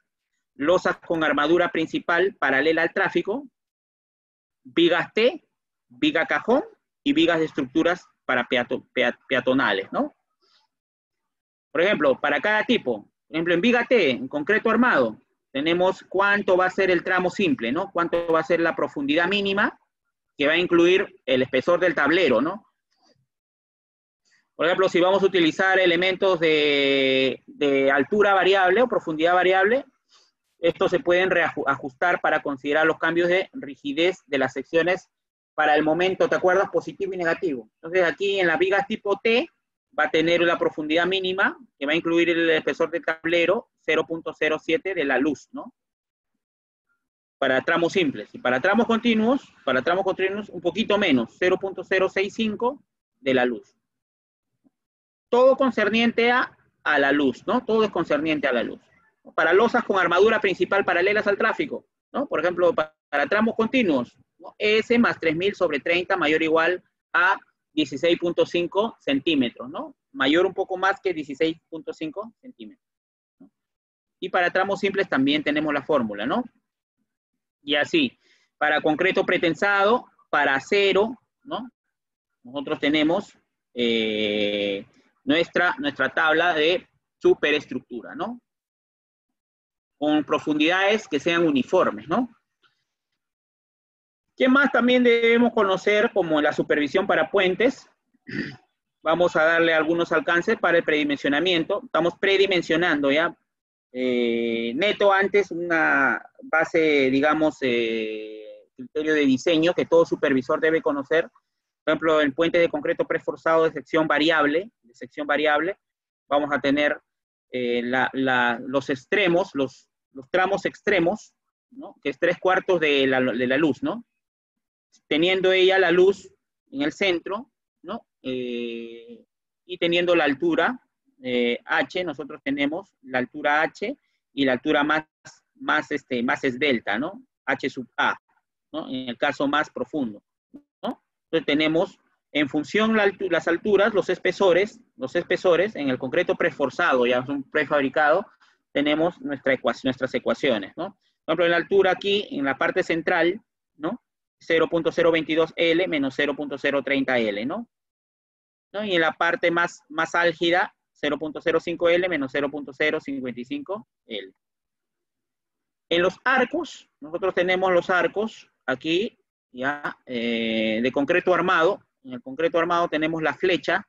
Losas con armadura principal paralela al tráfico, vigas T, viga cajón y vigas de estructuras para peatonales, ¿no? Por ejemplo, para cada tipo, por ejemplo, en viga T, en concreto armado, tenemos cuánto va a ser el tramo simple, ¿no? Cuánto va a ser la profundidad mínima que va a incluir el espesor del tablero, ¿no? Por ejemplo, si vamos a utilizar elementos de altura variable o profundidad variable, Estos se pueden ajustar para considerar los cambios de rigidez de las secciones para el momento, ¿te acuerdas? Positivo y negativo. Entonces aquí en las vigas tipo T va a tener una profundidad mínima que va a incluir el espesor del tablero 0.07 de la luz, ¿no? Para tramos simples. Y para tramos continuos un poquito menos, 0.065 de la luz. Todo concerniente a la luz, ¿no? Todo es concerniente a la luz. Para losas con armadura principal paralelas al tráfico, ¿no? Por ejemplo, para tramos continuos, ¿no? S más 3000 sobre 30 mayor o igual a 16.5 centímetros, ¿no? Mayor un poco más que 16.5 centímetros, ¿no? Y para tramos simples también tenemos la fórmula, ¿no? Y así, para concreto pretensado, para acero, ¿no? Nosotros tenemos nuestra tabla de superestructura, ¿no? Con profundidades que sean uniformes, ¿no? ¿Qué más también debemos conocer como la supervisión para puentes? Vamos a darle algunos alcances para el predimensionamiento. Estamos predimensionando, ¿ya? Neto antes una base, digamos, criterio de diseño que todo supervisor debe conocer. Por ejemplo, en puentes de concreto preforzado de sección variable, vamos a tener los extremos, los tramos extremos, ¿no? Que es 3/4 de la luz, ¿no? Teniendo ella la luz en el centro, ¿no? Y teniendo la altura H, nosotros tenemos la altura H y la altura más esbelta, ¿no? H sub A, ¿no? En el caso más profundo, ¿no? Entonces tenemos en función las alturas, los espesores, en el concreto preforzado, ya es un prefabricado, tenemos nuestras ecuaciones, ¿no? Por ejemplo, en la altura aquí, en la parte central, ¿no? 0.022 L menos 0.030 L, ¿no? Y en la parte más álgida, 0.05 L menos 0.055 L. En los arcos, nosotros tenemos los arcos aquí, ya, de concreto armado. En el concreto armado tenemos la flecha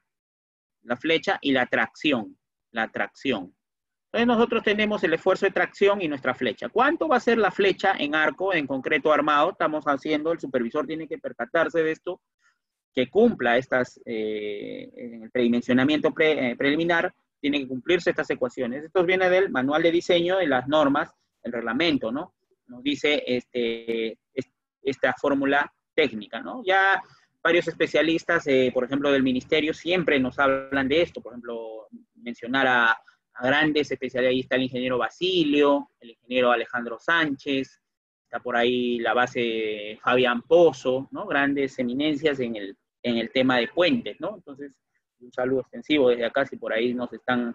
y la tracción. Entonces nosotros tenemos el esfuerzo de tracción y nuestra flecha. ¿Cuánto va a ser la flecha en arco, en concreto armado? Estamos haciendo, el supervisor tiene que percatarse de esto, que cumpla en el predimensionamiento preliminar, tiene que cumplirse estas ecuaciones. Esto viene del manual de diseño, de las normas, el reglamento, ¿no? Nos dice esta fórmula técnica, ¿no? Ya varios especialistas, por ejemplo, del ministerio, siempre nos hablan de esto. Por ejemplo, mencionar a grandes especialistas, el ingeniero Basilio, el ingeniero Alejandro Sánchez, está por ahí la base Fabián Pozo, ¿no? Grandes eminencias en el tema de puentes, ¿no? Entonces, un saludo extensivo desde acá si por ahí nos están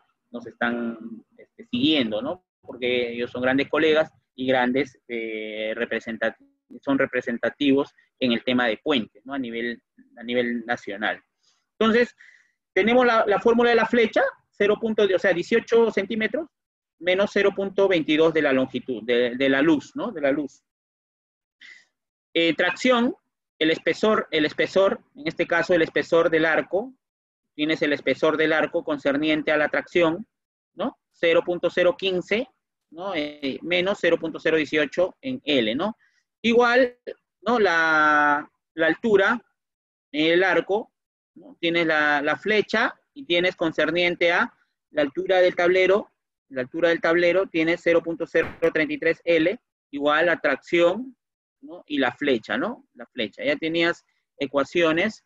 siguiendo, ¿no? Porque ellos son grandes colegas y grandes son representativos en el tema de puentes, ¿no? A nivel nacional. Entonces, tenemos la fórmula de la flecha, 18 centímetros menos 0.22 de la longitud, de la luz, ¿no? De la luz. Tracción, el espesor, en este caso el espesor del arco, tienes el espesor del arco concerniente a la tracción, ¿no? 0.015, ¿no? Menos 0.018 en L, ¿no? Igual, ¿no? La altura en el arco, ¿no? Tienes la flecha y tienes concerniente a la altura del tablero, tiene 0.033 L, igual la tracción, ¿no? Y la flecha, ¿no? La flecha. Ya tenías ecuaciones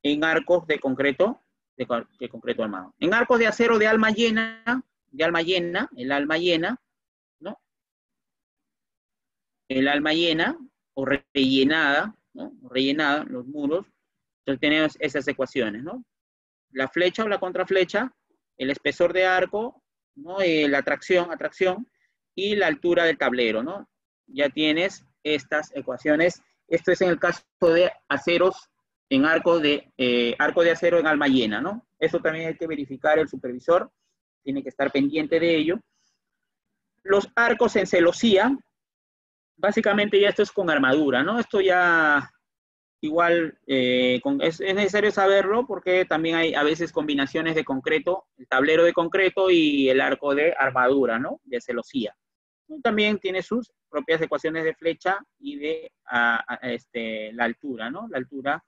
en arcos de concreto armado. En arcos de acero de alma llena, el alma llena, ¿no? El alma llena o rellenada, ¿no? Rellenada, los muros. Entonces tenemos esas ecuaciones, ¿no? La flecha o la contraflecha, el espesor de arco, ¿no? La atracción y la altura del tablero, ¿no? Ya tienes estas ecuaciones. Esto es en el caso de aceros en arco de acero en alma llena, ¿no? Eso también hay que verificar, el supervisor tiene que estar pendiente de ello. Los arcos en celosía, básicamente ya esto es con armadura, ¿no? Esto ya igual es necesario saberlo porque también hay a veces combinaciones de concreto, el tablero de concreto y el arco de armadura, ¿no? De celosía. También tiene sus propias ecuaciones de flecha y de la altura, ¿no? La altura.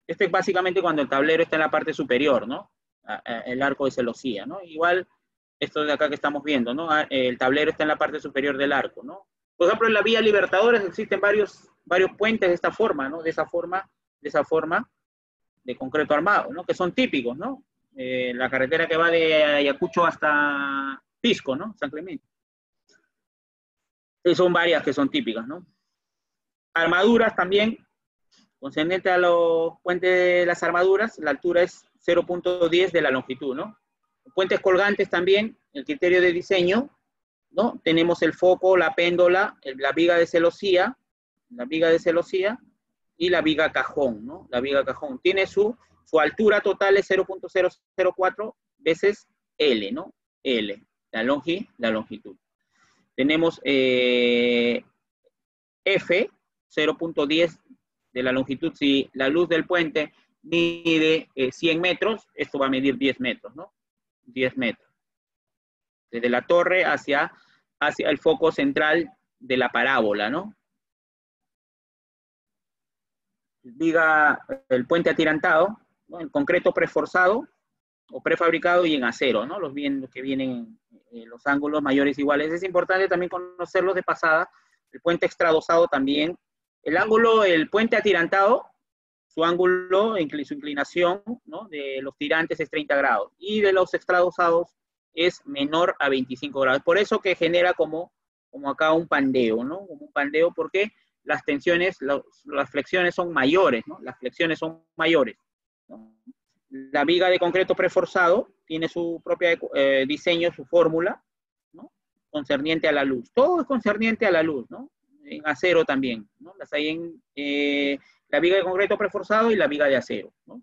Esto es básicamente cuando el tablero está en la parte superior, ¿no? El arco de celosía, ¿no? Igual, esto de acá que estamos viendo, ¿no? El tablero está en la parte superior del arco, ¿no? Por ejemplo, en la Vía Libertadores existen varios puentes de esta forma, ¿no? De esa forma de concreto armado, ¿no? Que son típicos, ¿no? La carretera que va de Ayacucho hasta Pisco, ¿no? San Clemente. Y son varias que son típicas, ¿no? Armaduras también, concerniente a los puentes de las armaduras, la altura es 0.10 de la longitud, ¿no? Puentes colgantes también, el criterio de diseño, ¿no? Tenemos el foco, la péndola, la viga de celosía y la viga cajón, ¿no? La viga cajón. Tiene su altura total es 0.004 veces L, ¿no? L, la longitud. Tenemos F, 0.10 de la longitud. Si la luz del puente mide 100 metros, esto va a medir 10 metros, ¿no? 10 metros. Desde la torre hacia el foco central de la parábola, ¿no? Diga el puente atirantado, ¿no? En concreto preforzado o prefabricado y en acero, ¿no? Los que vienen los ángulos mayores iguales. Es importante también conocerlos de pasada. El puente extradosado también. El puente atirantado, su ángulo, su inclinación, ¿no? De los tirantes es 30 grados y de los extradosados es menor a 25 grados. Por eso que genera como acá un pandeo, ¿no? Como un pandeo porque las tensiones, las flexiones son mayores, ¿no? Las flexiones son mayores, ¿no? La viga de concreto preforzado tiene su propio diseño, su fórmula, ¿no? Concerniente a la luz. Todo es concerniente a la luz, ¿no? En acero también, ¿no? Las hay en la viga de concreto preforzado y la viga de acero, ¿no?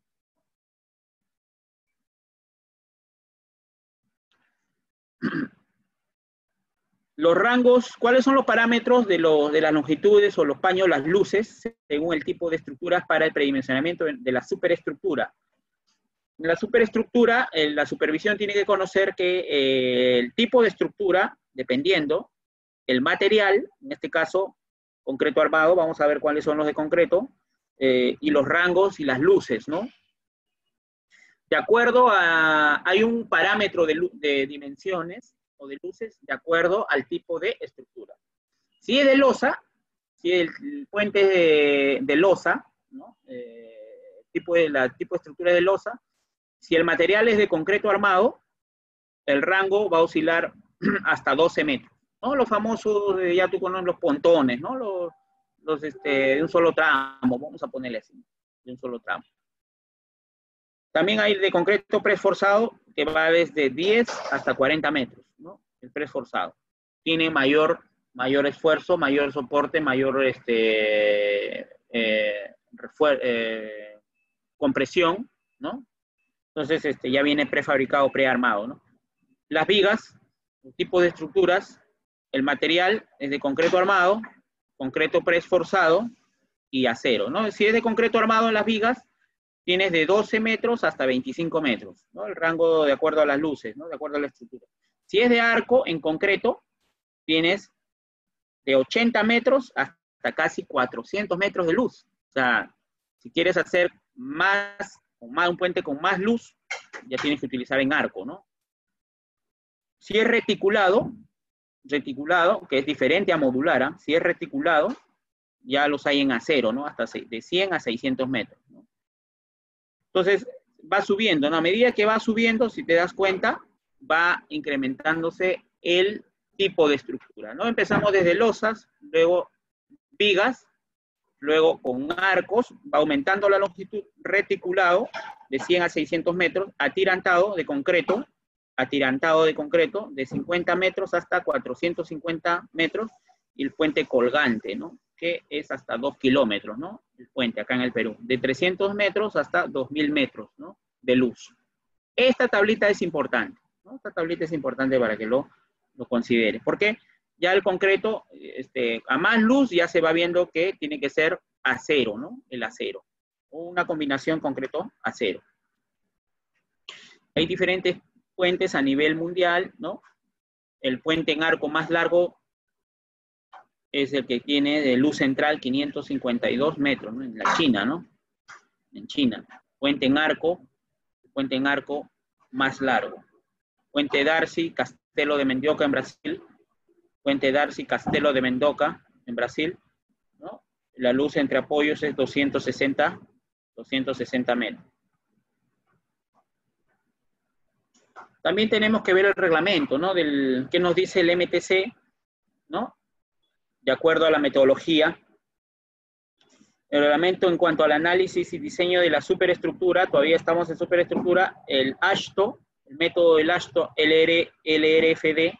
Los rangos, ¿cuáles son los parámetros de las longitudes o los paños, las luces, según el tipo de estructuras para el predimensionamiento de la superestructura? En la superestructura, la supervisión tiene que conocer que el tipo de estructura, dependiendo, el material, en este caso, concreto armado, vamos a ver cuáles son los de concreto, y los rangos y las luces, ¿no? De acuerdo hay un parámetro de dimensiones o de luces de acuerdo al tipo de estructura. Si es de losa, si el puente es de losa, ¿no? tipo de estructura de losa, si el material es de concreto armado, el rango va a oscilar hasta 12 metros, ¿no? Los famosos, ya tú conoces los pontones, ¿no? De un solo tramo, vamos a ponerle así, de un solo tramo. También hay de concreto preforzado que va desde 10 hasta 40 metros, ¿no? El preforzado. Tiene mayor esfuerzo, mayor soporte, mayor compresión, ¿no? Entonces ya viene prefabricado, prearmado, ¿no? Las vigas, el tipo de estructuras, el material es de concreto armado, concreto preesforzado y acero, ¿no? Si es de concreto armado en las vigas, tienes de 12 metros hasta 25 metros, ¿no? El rango de acuerdo a las luces, ¿no? De acuerdo a la estructura. Si es de arco, en concreto, tienes de 80 metros hasta casi 400 metros de luz. O sea, si quieres hacer un puente con más luz, ya tienes que utilizar en arco, ¿no? Si es reticulado, que es diferente a modular, ¿eh? Si es reticulado, ya los hay en acero, ¿no? Hasta de 100 a 600 metros, ¿no? Entonces, va subiendo, ¿no? A medida que va subiendo, si te das cuenta, va incrementándose el tipo de estructura, ¿no? Empezamos desde losas, luego vigas, luego con arcos, va aumentando la longitud, reticulado, de 100 a 600 metros, atirantado de concreto, de 50 metros hasta 450 metros, y el puente colgante, ¿no? Que es hasta 2 kilómetros, ¿no? El puente acá en el Perú, de 300 metros hasta 2000 metros, ¿no? De luz. Esta tablita es importante, ¿no? Esta tablita es importante para que lo consideres, porque ya el concreto, a más luz ya se va viendo que tiene que ser acero, ¿no? El acero, o una combinación concreto-acero. Hay diferentes puentes a nivel mundial, ¿no? el puente en arco más largo es el que tiene de luz central 552 metros, ¿no? En la China, ¿no? En China. Puente en arco más largo. Puente Darcy, Castelo de Mendioca en Brasil. Puente Darcy, Castelo de Mendoca en Brasil, ¿no? La luz entre apoyos es 260 metros. También tenemos que ver el reglamento, ¿no? ¿Qué nos dice el MTC, ¿no? De acuerdo a la metodología. El reglamento en cuanto al análisis y diseño de la superestructura, todavía estamos en superestructura, el ASHTO, el método del ASHTO LRFD,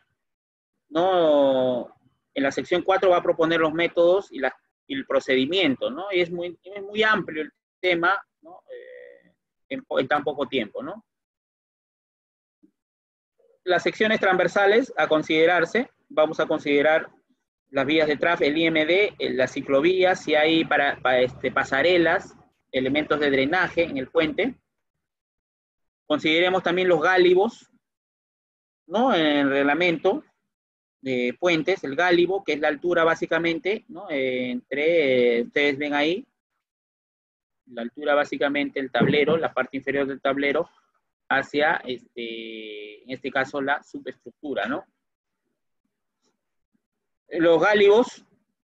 ¿no? En la sección 4 va a proponer los métodos y el procedimiento, ¿no? Y es muy amplio el tema, ¿no? En tan poco tiempo, ¿no? Las secciones transversales a considerarse, vamos a considerar las vías de tráfico, el IMD, las ciclovías, si hay pasarelas, elementos de drenaje en el puente. Consideremos también los gálibos, ¿no? En el reglamento de puentes, el gálibo, que es la altura básicamente, ¿no? Ustedes ven ahí, la altura básicamente el tablero, la parte inferior del tablero, hacia, en este caso, la subestructura, ¿no? Los gálibos,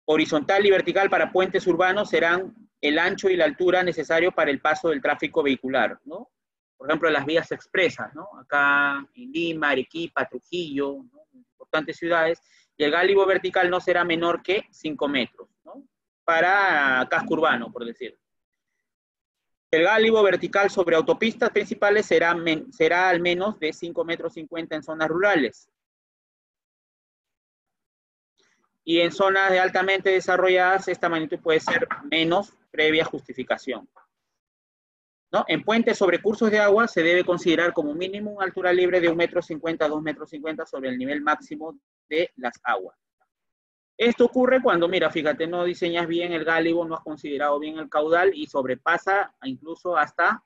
horizontal y vertical para puentes urbanos, serán el ancho y la altura necesarios para el paso del tráfico vehicular, ¿no? Por ejemplo, las vías expresas, ¿no? Acá en Lima, Arequipa, Trujillo, ¿no? Importantes ciudades, y el gálibo vertical no será menor que 5 metros, ¿no? Para casco urbano, por decir. El gálibo vertical sobre autopistas principales será al menos de 5,50 metros en zonas rurales. Y en zonas altamente desarrolladas, esta magnitud puede ser menos previa justificación, ¿no? En puentes sobre cursos de agua se debe considerar como mínimo una altura libre de 1,50 metros, 2,50 metros sobre el nivel máximo de las aguas. Esto ocurre cuando, mira, fíjate, no diseñas bien el gálibo, no has considerado bien el caudal y sobrepasa incluso hasta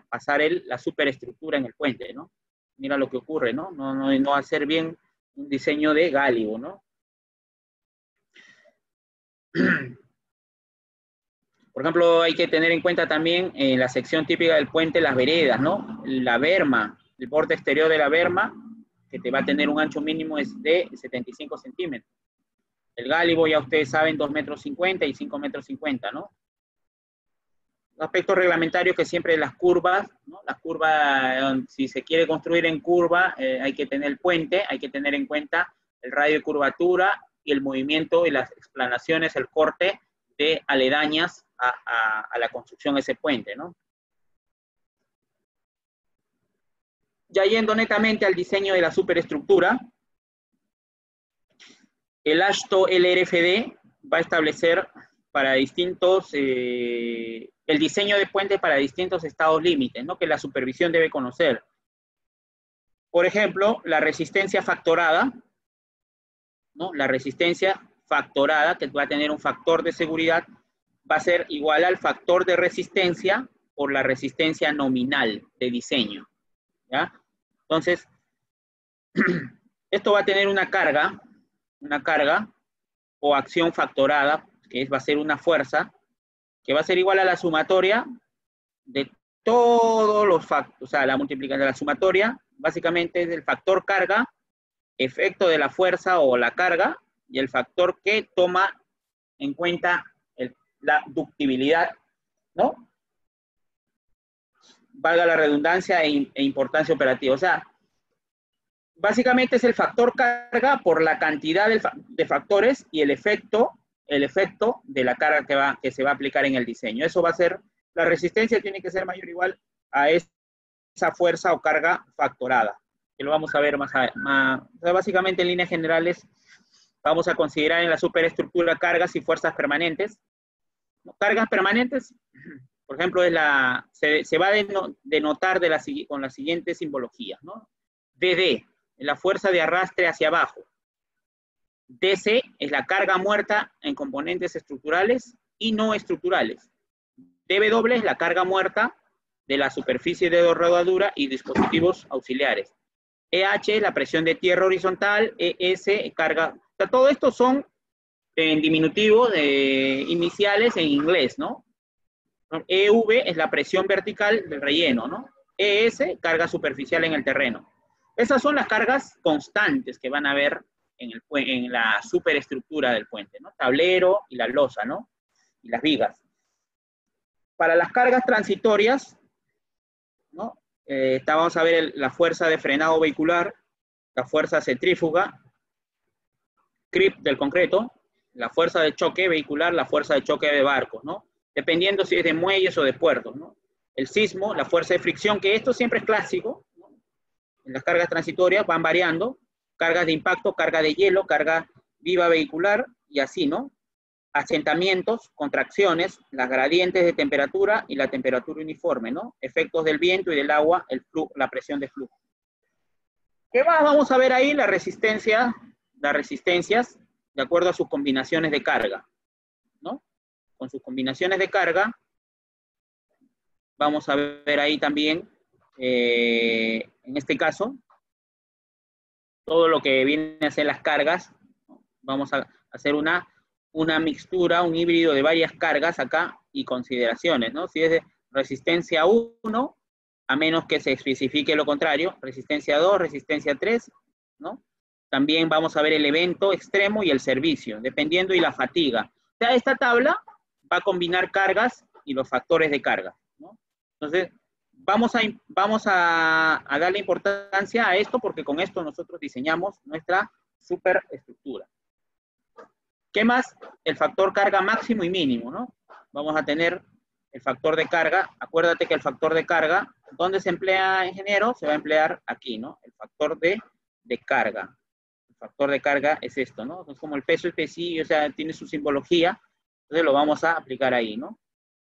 pasar la superestructura en el puente, ¿no? Mira lo que ocurre, ¿no? No hacer bien un diseño de gálibo, ¿no? Por ejemplo, hay que tener en cuenta también en la sección típica del puente las veredas, ¿no? La berma, el borde exterior de la berma, que te va a tener un ancho mínimo es de 75 centímetros. El gálibo, ya ustedes saben, 2,50 metros y 5,50 metros, ¿no? Aspectos reglamentarios que siempre las curvas, ¿no? Las curvas, si se quiere construir en curva, hay que tener el puente, hay que tener en cuenta el radio de curvatura y el movimiento y las explanaciones, el corte de aledañas a la construcción de ese puente, ¿no? Ya yendo netamente al diseño de la superestructura, el ASHTO LRFD va a establecer para distintos, el diseño de puentes para distintos estados límites, ¿no? Que la supervisión debe conocer. Por ejemplo, la resistencia factorada, ¿no? La resistencia factorada, que va a tener un factor de seguridad, va a ser igual al factor de resistencia por la resistencia nominal de diseño, ¿ya? Entonces, esto va a tener una carga o acción factorada, que va a ser una fuerza, que va a ser igual a la sumatoria de todos los factores, o sea, la multiplicación de la sumatoria, básicamente es el factor carga, efecto de la fuerza o la carga, y el factor que toma en cuenta la ductibilidad, ¿no? Valga la redundancia e importancia operativa. O sea, básicamente es el factor carga por la cantidad de factores y el efecto de la carga que se va a aplicar en el diseño. Eso va a ser, la resistencia tiene que ser mayor o igual a esa fuerza o carga factorada, que lo vamos a ver más. O sea, básicamente en líneas generales vamos a considerar en la superestructura cargas y fuerzas permanentes. Cargas permanentes, por ejemplo, se va a denotar con la siguiente simbología, ¿no? DD, la fuerza de arrastre hacia abajo. DC es la carga muerta en componentes estructurales y no estructurales. DW es la carga muerta de la superficie de rodadura y dispositivos auxiliares. EH es la presión de tierra horizontal, ES carga, o sea, todo esto son en diminutivo iniciales en inglés, ¿no? EV es la presión vertical del relleno, ¿no? ES, carga superficial en el terreno. Esas son las cargas constantes que van a haber en la superestructura del puente, ¿no? Tablero y la losa, ¿no? Y las vigas. Para las cargas transitorias, ¿no? Vamos a ver la fuerza de frenado vehicular, la fuerza centrífuga, creep del concreto, la fuerza de choque vehicular, la fuerza de choque de barcos, ¿no? Dependiendo si es de muelles o de puertos, ¿no? El sismo, la fuerza de fricción, que esto siempre es clásico, ¿no? En las cargas transitorias van variando, cargas de impacto, carga de hielo, carga viva vehicular, y así, ¿no? Asentamientos, contracciones, las gradientes de temperatura y la temperatura uniforme, ¿no? Efectos del viento y del agua, el flujo, la presión de flujo. ¿Qué más vamos a ver ahí? La resistencia, las resistencias de acuerdo a sus combinaciones de carga, ¿no? Con sus combinaciones de carga, vamos a ver ahí también, en este caso, todo lo que viene a ser las cargas, ¿no? Vamos a hacer una mixtura, un híbrido de varias cargas acá y consideraciones, ¿no? Si es de resistencia 1, a menos que se especifique lo contrario, resistencia 2, resistencia 3, ¿no? También vamos a ver el evento extremo y el servicio, dependiendo y la fatiga. O sea, esta tabla va a combinar cargas y los factores de carga, ¿no? Entonces, vamos a darle importancia a esto porque con esto nosotros diseñamos nuestra superestructura. ¿Qué más? El factor carga máximo y mínimo, ¿no? Vamos a tener el factor de carga. Acuérdate que el factor de carga, ¿dónde se emplea, ingeniero? Se va a emplear aquí, ¿no? El factor de carga. El factor de carga es esto, ¿no? Es como el peso específico, o sea, tiene su simbología. Entonces lo vamos a aplicar ahí, ¿no?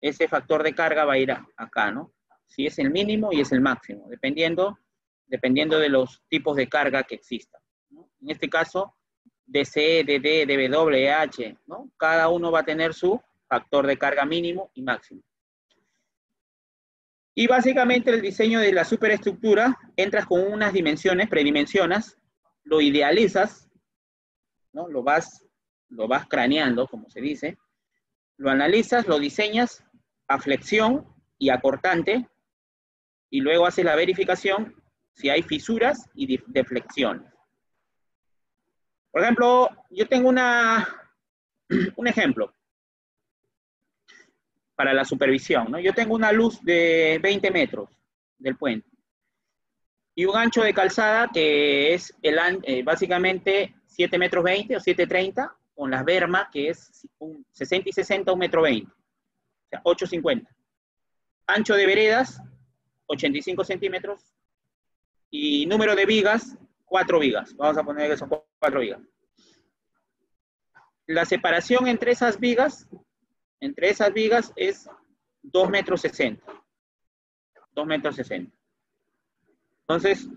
Ese factor de carga va a ir acá, ¿no? Si es el mínimo y es el máximo, dependiendo de los tipos de carga que existan, ¿no? En este caso, DC, DD, DW, H, ¿no? Cada uno va a tener su factor de carga mínimo y máximo. Y básicamente el diseño de la superestructura, entras con unas dimensiones, predimensionas, lo idealizas, ¿no? Lo vas craneando, como se dice, lo analizas, lo diseñas a flexión y a cortante, y luego haces la verificación si hay fisuras y deflexiones. Por ejemplo, yo tengo un ejemplo para la supervisión, ¿no? Yo tengo una luz de 20 metros del puente y un ancho de calzada que es básicamente 7 metros 20 o 7,30 con las bermas que es 60 y 60, 1 metro 20, o sea, 8,50. Ancho de veredas, 85 centímetros y número de vigas, 4 vigas. Vamos a poner que son 4 vigas. La separación entre esas vigas es 2 metros 60. 2 metros 60. Entonces,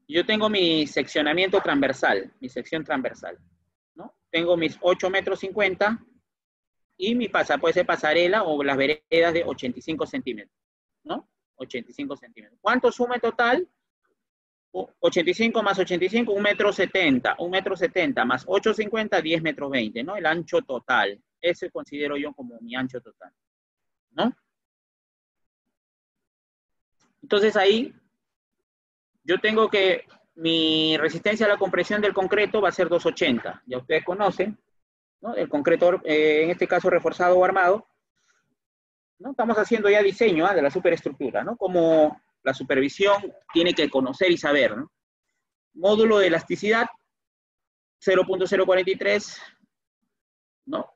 yo tengo mi seccionamiento transversal, mi sección transversal, ¿no? Tengo mis 8 metros 50 y puede ser pasarela o las veredas de 85 centímetros, ¿no? 85 centímetros. ¿Cuánto suma en total? 85 más 85, 1 metro 70. 1 metro 70 más 8,50, 10 metros 20, ¿no? El ancho total. Ese considero yo como mi ancho total, ¿no? Entonces ahí yo tengo que mi resistencia a la compresión del concreto va a ser 280. Ya ustedes conocen, ¿no? El concreto, en este caso reforzado o armado, ¿no? Estamos haciendo ya diseño de la superestructura, ¿no? Como la supervisión tiene que conocer y saber, ¿no? Módulo de elasticidad, 0.043, ¿no?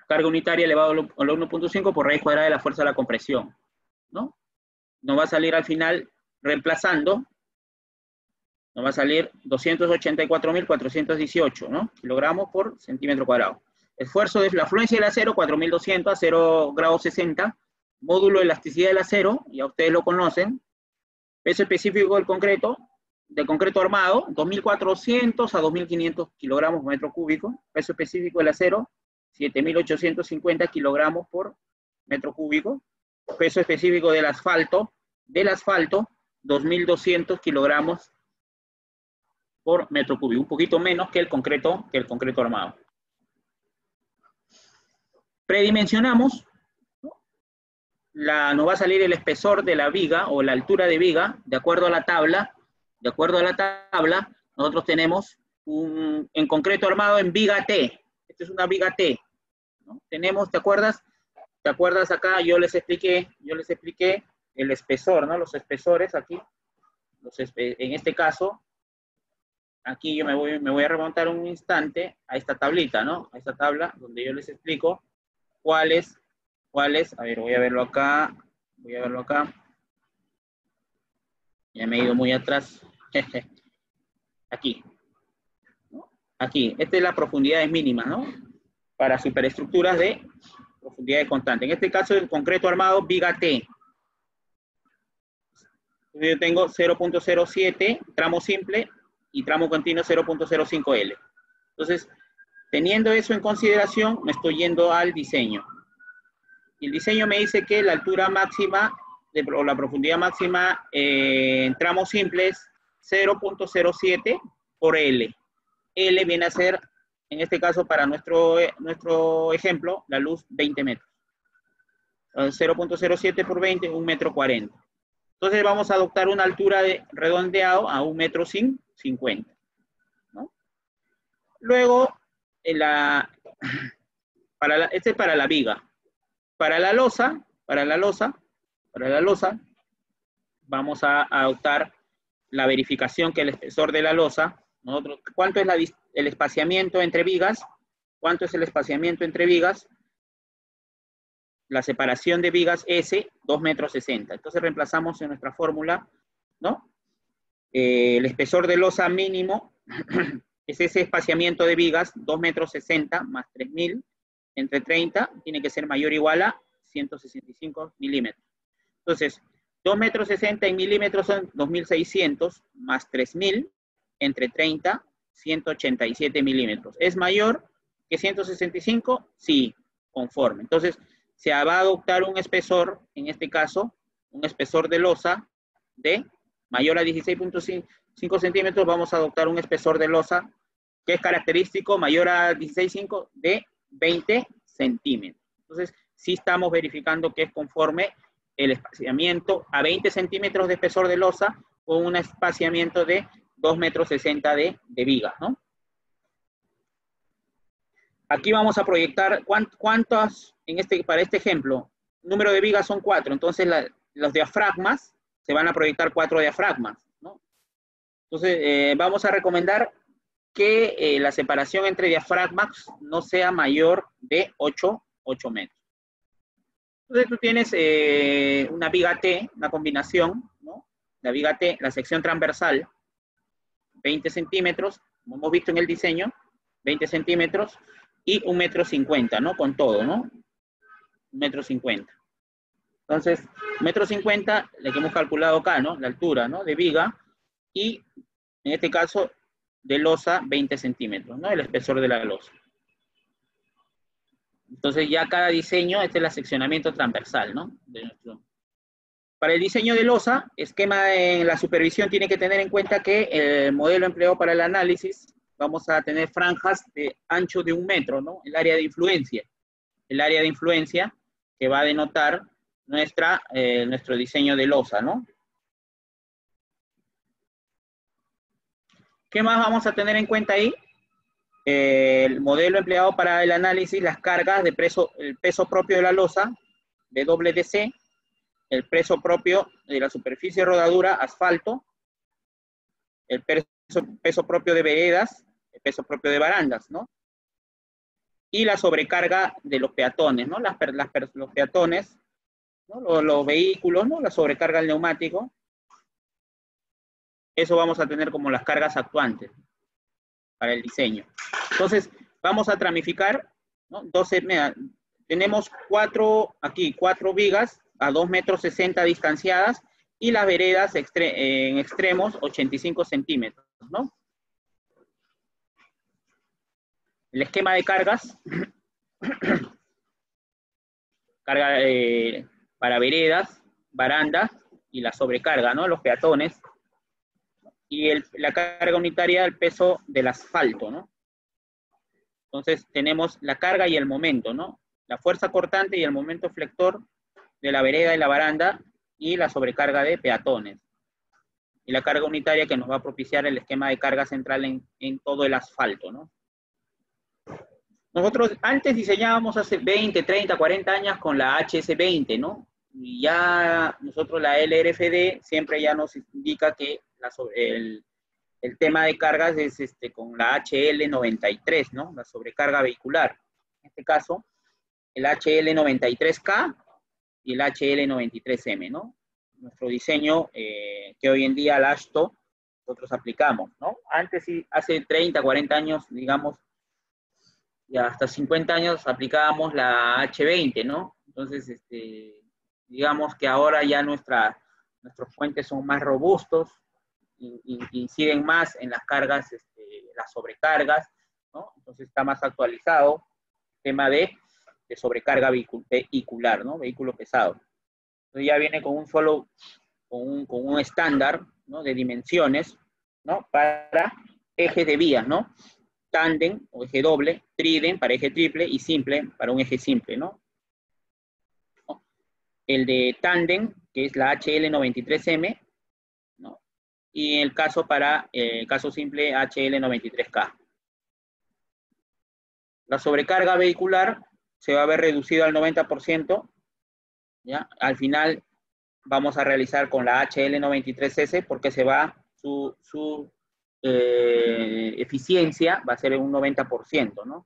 Carga unitaria elevado al 1.5 por raíz cuadrada de la fuerza de la compresión, ¿no? Nos va a salir al final, reemplazando, nos va a salir 284.418, ¿no? Kilogramos por centímetro cuadrado. Esfuerzo de la afluencia del acero, 4.200 a 0 grados 60. Módulo de elasticidad del acero, ya ustedes lo conocen. Peso específico del concreto armado, 2.400 a 2.500 kilogramos por metro cúbico. Peso específico del acero, 7.850 kilogramos por metro cúbico. Peso específico del asfalto, 2.200 kilogramos por metro cúbico, un poquito menos que el concreto armado. Predimensionamos, nos va a salir el espesor de la viga o la altura de viga, de acuerdo a la tabla. De acuerdo a la tabla, nosotros tenemos en concreto armado en viga T. Esta es una viga T, ¿no? Tenemos, ¿te acuerdas? ¿Te acuerdas acá? Yo les expliqué el espesor, ¿no? Los espesores aquí. En este caso, aquí yo me voy a remontar un instante a esta tablita, ¿no? A esta tabla donde yo les explico cuáles, a ver, voy a verlo acá. Ya me he ido muy atrás. Aquí, ¿no? Aquí, esta es la profundidad mínima, ¿no? Para superestructuras de profundidad constante. En este caso, el concreto armado, viga T. Entonces, yo tengo 0.07, tramo simple, y tramo continuo 0.05 L. Entonces, teniendo eso en consideración, me estoy yendo al diseño. Y el diseño me dice que la altura máxima, o la profundidad máxima en tramo simple es 0.07 por L. L viene a ser, en este caso, para nuestro ejemplo, la luz 20 metros. 0.07 por 20, 1,40 metros. Entonces vamos a adoptar una altura de redondeado a 1,50 metros, ¿no? Luego, este es para la viga. Para la losa, vamos a adoptar la verificación que el espesor de la losa, ¿cuánto es el espaciamiento entre vigas? ¿Cuánto es el espaciamiento entre vigas? La separación de vigas S, 2,60 metros. Entonces reemplazamos en nuestra fórmula, ¿no? El espesor de losa mínimo es ese espaciamiento de vigas, 2,60 metros más 3.000 entre 30, tiene que ser mayor o igual a 165 milímetros. Entonces, 2,60 metros en milímetros son 2.600 más 3.000 entre 30, 187 milímetros. ¿Es mayor que 165? Sí, conforme. Entonces, se va a adoptar un espesor, en este caso, un espesor de losa de mayor a 16.5 centímetros, vamos a adoptar un espesor de losa que es característico mayor a 16.5 de 20 centímetros. Entonces, sí estamos verificando que es conforme el espaciamiento a 20 centímetros de espesor de losa con un espaciamiento de 2,60 metros de viga, ¿no? Aquí vamos a proyectar cuántas, para este ejemplo, número de vigas son 4, entonces los diafragmas, se van a proyectar 4 diafragmas, ¿no? Entonces, vamos a recomendar que la separación entre diafragmas no sea mayor de 8 metros. Entonces tú tienes una viga T, una combinación, ¿no? La viga T, la sección transversal, 20 centímetros, como hemos visto en el diseño, 20 centímetros y 1,50 metros, ¿no? Con todo, ¿no? 1,50 metros. Entonces, 1,50 metros, la que hemos calculado acá, ¿no? La altura, ¿no? De viga y, en este caso, de losa 20 centímetros, ¿no? El espesor de la losa. Entonces ya cada diseño, este es el seccionamiento transversal, ¿no? Para el diseño de losa, esquema en la supervisión tiene que tener en cuenta que el modelo empleado para el análisis, vamos a tener franjas de ancho de 1 metro, ¿no? El área de influencia. El área de influencia que va a denotar nuestro diseño de losa, ¿no? ¿Qué más vamos a tener en cuenta ahí? El modelo empleado para el análisis, las cargas de el peso propio de la losa, WDC, el peso propio de la superficie de rodadura, asfalto, el peso propio de veredas, el peso propio de barandas, ¿no? Y la sobrecarga de los peatones, ¿no? Los peatones, ¿no? Los vehículos, ¿no? La sobrecarga del neumático. Eso vamos a tener como las cargas actuantes para el diseño. Entonces, vamos a tramificar, ¿no? Tenemos 4 vigas a 2,60 metros distanciadas y las veredas en extremos 85 centímetros, ¿no? El esquema de cargas, carga para veredas, barandas y la sobrecarga, ¿no? Los peatones. Y la carga unitaria, el peso del asfalto, ¿no? Entonces tenemos la carga y el momento, ¿no? La fuerza cortante y el momento flector de la vereda y la baranda y la sobrecarga de peatones. Y la carga unitaria que nos va a propiciar el esquema de carga central en todo el asfalto, ¿no? Nosotros antes diseñábamos hace 20, 30, 40 años con la HS20, ¿no? Y ya nosotros la LRFD siempre ya nos indica que el tema de cargas es con la HL93, ¿no? La sobrecarga vehicular. En este caso, el HL93K y el HL93M, ¿no? Nuestro diseño que hoy en día la ASHTO nosotros aplicamos, ¿no? Antes, sí, hace 30, 40 años, digamos, y hasta 50 años aplicábamos la H20, ¿no? Entonces, digamos que ahora ya nuestros puentes son más robustos, inciden más en las cargas, las sobrecargas, ¿no? Entonces está más actualizado el tema de sobrecarga vehicular, ¿no? Vehículo pesado. Entonces ya viene con con un estándar, ¿no? De dimensiones, ¿no? Para ejes de vías, ¿no? Tándem o eje doble, tridem para eje triple y simple para un eje simple, ¿no? El de tándem, que es la HL93M, ¿no? Y el caso para el caso simple HL93K. La sobrecarga vehicular se va a ver reducida al 90%, ¿ya? Al final vamos a realizar con la HL93S porque su eficiencia va a ser un 90%, ¿no?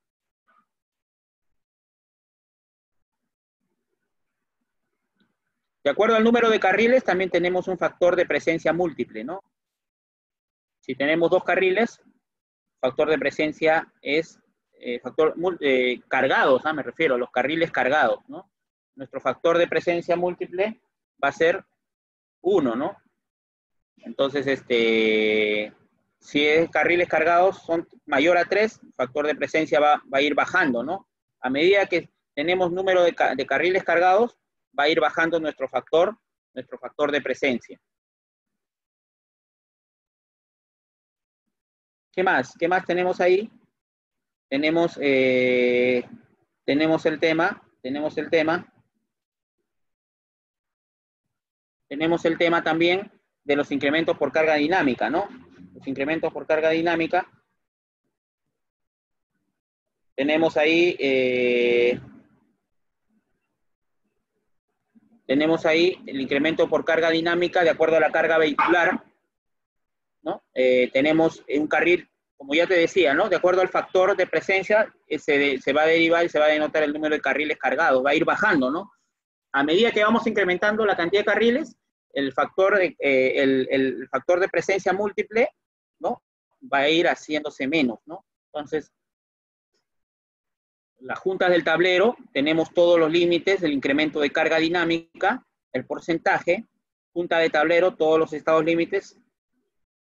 De acuerdo al número de carriles, también tenemos un factor de presencia múltiple, ¿no? Si tenemos 2 carriles, factor de presencia es cargados, ¿no? Me refiero a los carriles cargados, ¿no? Nuestro factor de presencia múltiple va a ser 1, ¿no? Entonces, si es carriles cargados son mayor a 3, el factor de presencia va a ir bajando, ¿no? A medida que tenemos número de carriles cargados, va a ir bajando nuestro factor de presencia. ¿Qué más? ¿Qué más tenemos ahí? Tenemos el tema también de los incrementos por carga dinámica, ¿no? Los incrementos por carga dinámica. Tenemos ahí el incremento por carga dinámica de acuerdo a la carga vehicular, ¿no? Tenemos un carril, como ya te decía, ¿no? De acuerdo al factor de presencia, se va a derivar y se va a denotar el número de carriles cargados, va a ir bajando, ¿no? A medida que vamos incrementando la cantidad de carriles, el factor de presencia múltiple, ¿no? Va a ir haciéndose menos, ¿no? Entonces, las juntas del tablero, tenemos todos los límites del incremento de carga dinámica, el porcentaje, junta de tablero, todos los estados límites,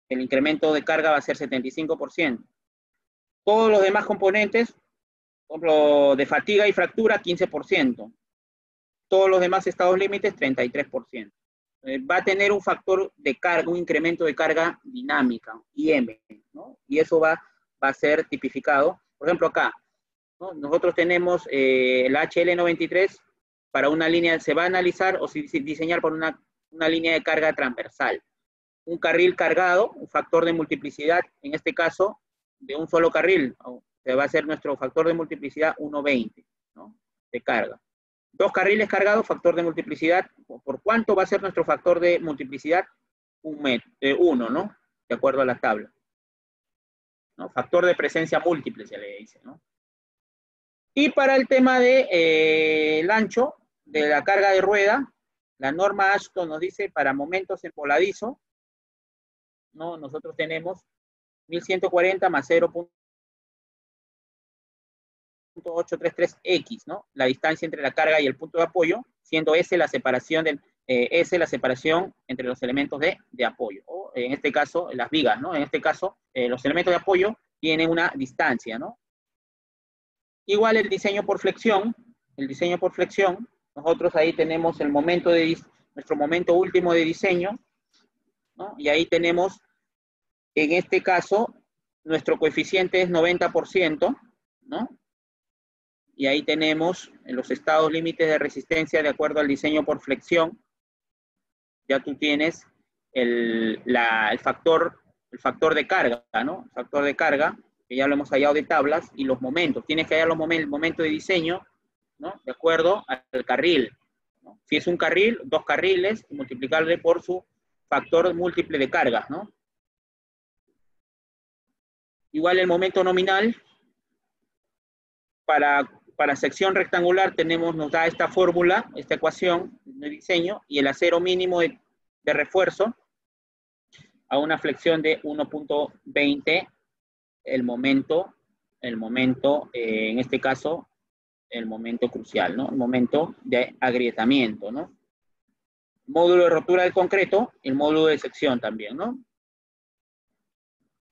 el incremento de carga va a ser 75%. Todos los demás componentes, por ejemplo, de fatiga y fractura, 15%. Todos los demás estados límites, 33%. Va a tener un factor de carga, un incremento de carga dinámica, IM, ¿no? Y eso va a ser tipificado. Por ejemplo, acá, ¿no? Nosotros tenemos el HL93 para una línea, se va a analizar o diseñar por una línea de carga transversal. Un carril cargado, un factor de multiplicidad, en este caso, de un solo carril, se va a hacer nuestro factor de multiplicidad 1,20, ¿no? De carga. 2 carriles cargados, factor de multiplicidad, ¿por cuánto va a ser nuestro factor de multiplicidad? 1, ¿no? De acuerdo a la tabla, ¿no? Factor de presencia múltiple se le dice, ¿no? Y para el tema de el ancho de la carga de rueda, la norma ASHTO nos dice para momentos en voladizo, ¿no? Nosotros tenemos 1140 más 0.833x, ¿no? La distancia entre la carga y el punto de apoyo, siendo S la separación entre los elementos de apoyo, o en este caso las vigas, ¿no? En este caso los elementos de apoyo tienen una distancia, ¿no? Igual el diseño por flexión, nosotros ahí tenemos el momento de nuestro momento último de diseño, ¿no? Y ahí tenemos, en este caso, nuestro coeficiente es 90%, ¿no? Y ahí tenemos en los estados límites de resistencia de acuerdo al diseño por flexión. Ya tú tienes el factor de carga, ¿no? El factor de carga, que ya lo hemos hallado de tablas, y los momentos. Tienes que hallar el momento de diseño, ¿no? De acuerdo al carril, ¿no? Si es un carril, 2 carriles, y multiplicarle por su factor múltiple de cargas, ¿no? Igual el momento nominal, para sección rectangular nos da esta fórmula, esta ecuación de diseño, y el acero mínimo de refuerzo a una flexión de 1.20, el momento, en este caso, el momento crucial, ¿no? El momento de agrietamiento, ¿no? Módulo de rotura del concreto, el módulo de sección también, ¿no?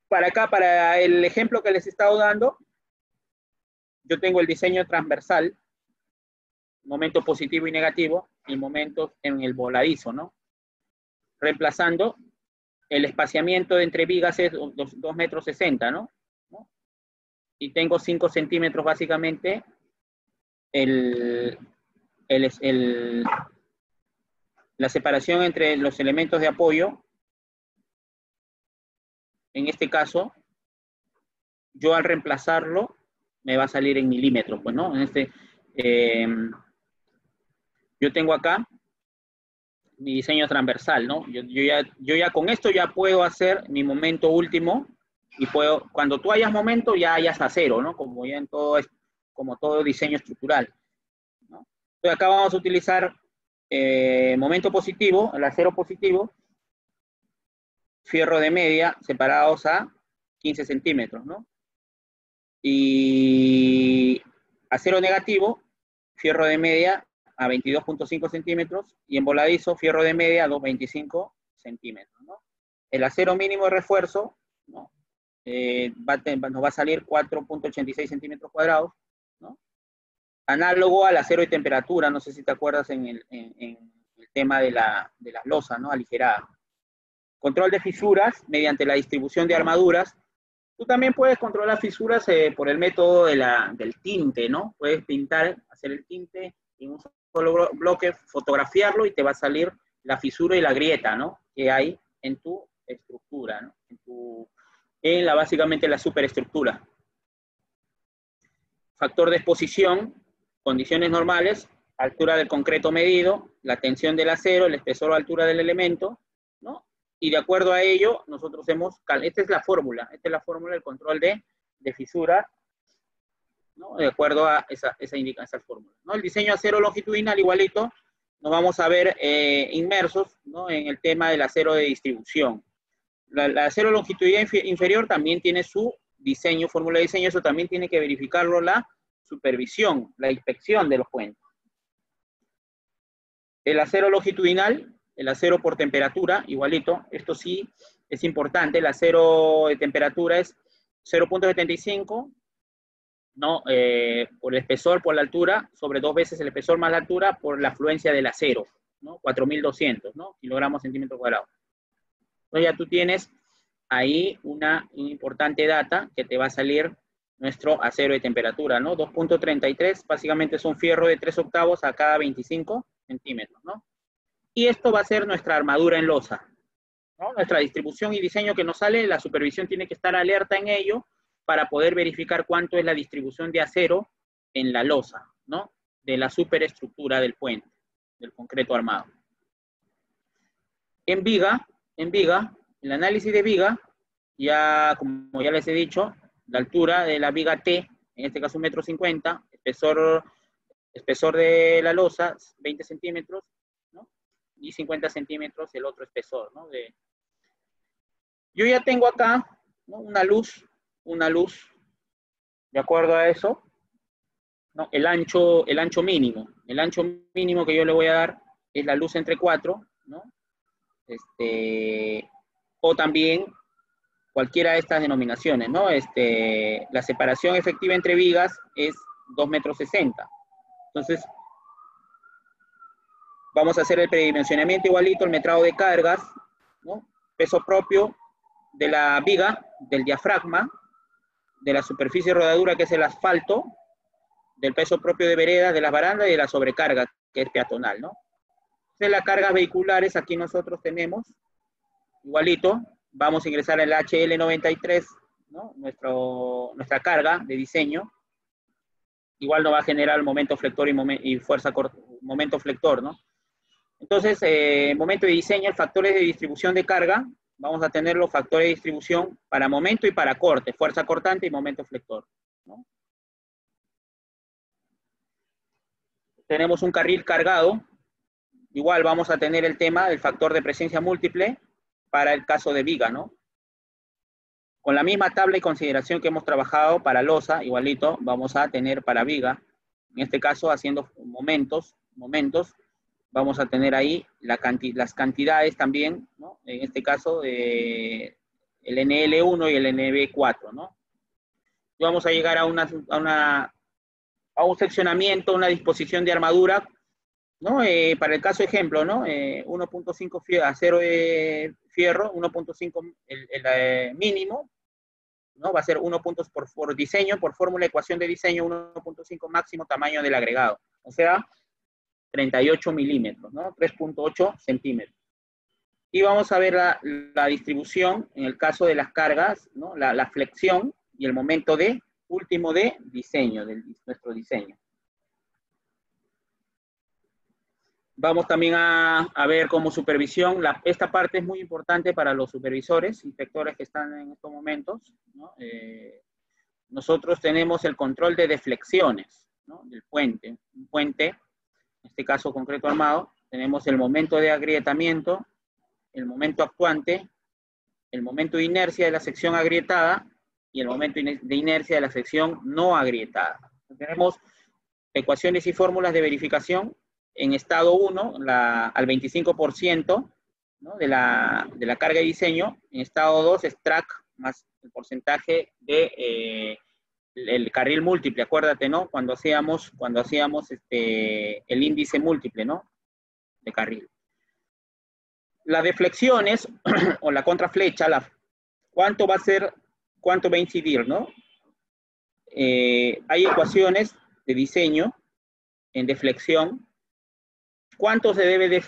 Para acá, para el ejemplo que les he estado dando, yo tengo el diseño transversal, momento positivo y negativo, y momentos en el voladizo, ¿no? Reemplazando, el espaciamiento entre vigas es 2,60 metros, ¿no? Y tengo 5 centímetros básicamente la separación entre los elementos de apoyo. En este caso, yo al reemplazarlo, me va a salir en milímetros, pues, ¿no? Yo tengo acá mi diseño transversal, ¿no? Yo ya con esto ya puedo hacer mi momento último, y puedo, cuando tú hayas momento, ya hayas acero, ¿no? Como ya en todo, como todo diseño estructural, ¿no? Entonces acá vamos a utilizar momento positivo, el acero positivo, fierro de media separados a 15 centímetros, ¿no? Y acero negativo, fierro de media a 22.5 centímetros, y en voladizo, fierro de media a 2.25 centímetros, ¿no? El acero mínimo de refuerzo, ¿no? Nos va a salir 4.86 centímetros cuadrados, ¿no? Análogo al acero de temperatura, no sé si te acuerdas en el tema de las losas, ¿no? Aligeradas. Control de fisuras mediante la distribución de armaduras. Tú también puedes controlar fisuras por el método del tinte, ¿no? Puedes pintar, hacer el tinte en un solo bloque, fotografiarlo, y te va a salir la fisura y la grieta, ¿no? Que hay en tu estructura, ¿no? Básicamente la superestructura. Factor de exposición, condiciones normales, altura del concreto medido, la tensión del acero, el espesor o altura del elemento, ¿no? Y de acuerdo a ello, nosotros esta es la fórmula del control de fisura, ¿no? De acuerdo a esa fórmula, ¿no? El diseño acero longitudinal, igualito, nos vamos a ver inmersos, ¿no? En el tema del acero de distribución. El acero longitudinal inferior también tiene su diseño, fórmula de diseño, eso también tiene que verificarlo la supervisión, la inspección de los puentes. El acero longitudinal, el acero por temperatura, igualito, esto sí es importante, el acero de temperatura es 0.75, ¿no? Por el espesor, por la altura, sobre 2 veces el espesor más la altura, por la afluencia del acero, ¿no? 4.200, ¿no? Kilogramos centímetro cuadrado. Entonces ya tú tienes ahí una importante data que te va a salir nuestro acero de temperatura, ¿no? 2.33, básicamente es un fierro de 3/8 a cada 25 centímetros, ¿no? Y esto va a ser nuestra armadura en losa, ¿no? Nuestra distribución y diseño que nos sale, la supervisión tiene que estar alerta en ello para poder verificar cuánto es la distribución de acero en la losa, ¿no? De la superestructura del puente, del concreto armado. En viga, el análisis de viga, ya como ya les he dicho, la altura de la viga T, en este caso 1,50 m, espesor de la losa, 20 centímetros, ¿no? Y 50 centímetros el otro espesor, ¿no? Yo ya tengo acá, ¿no? una luz, de acuerdo a eso, ¿no? El ancho mínimo que yo le voy a dar es la luz entre 4, ¿no? O también cualquiera de estas denominaciones, ¿no? La separación efectiva entre vigas es 2,60 m. Entonces, Vamos a hacer el predimensionamiento igualito, el metrado de cargas, ¿no? Peso propio de la viga, del diafragma, de la superficie de rodadura, que es el asfalto, del peso propio de vereda, de las barandas y de la sobrecarga, que es peatonal, ¿no? De las cargas vehiculares, aquí nosotros tenemos, igualito, vamos a ingresar el HL93, ¿no? Nuestra carga de diseño, igual nos va a generar el momento flector y fuerza momento flector, ¿no? Entonces, momento de diseño, factores de distribución de carga, vamos a tener los factores de distribución para momento y para corte, fuerza cortante y momento flector, ¿no? Tenemos un carril cargado, igual vamos a tener el tema del factor de presencia múltiple para el caso de viga, ¿no? Con la misma tabla y consideración que hemos trabajado para losa, igualito, vamos a tener para viga, en este caso haciendo momentos, vamos a tener ahí las cantidades también, ¿no? En este caso, el NL1 y el NB4, ¿no? Y vamos a llegar a un seccionamiento, una disposición de armadura, ¿no? Para el caso ejemplo, ¿no? 1.5 acero de fierro, 1.5 el mínimo, ¿no? Va a ser 1 puntos por diseño, por fórmula ecuación de diseño, 1.5 máximo tamaño del agregado. O sea, 38 milímetros, ¿no? 3.8 centímetros. Y vamos a ver la distribución en el caso de las cargas, ¿no? La flexión y el momento último de diseño, de nuestro diseño. Vamos también a ver como supervisión, esta parte es muy importante para los supervisores, inspectores que están en estos momentos, ¿no? Nosotros tenemos el control de deflexiones, ¿no? Del puente. Un puente, en este caso concreto armado, tenemos el momento de agrietamiento, el momento actuante, el momento de inercia de la sección agrietada y el momento de inercia de la sección no agrietada. Tenemos ecuaciones y fórmulas de verificación. En estado 1, al 25%, ¿no? de la carga de diseño. En estado 2 es track más el porcentaje de el carril múltiple, acuérdate, ¿no? Cuando hacíamos el índice múltiple, ¿no? De carril. Las deflexiones o la contraflecha, ¿cuánto va a incidir, ¿no? Hay ecuaciones de diseño en deflexión. ¿Cuánto debe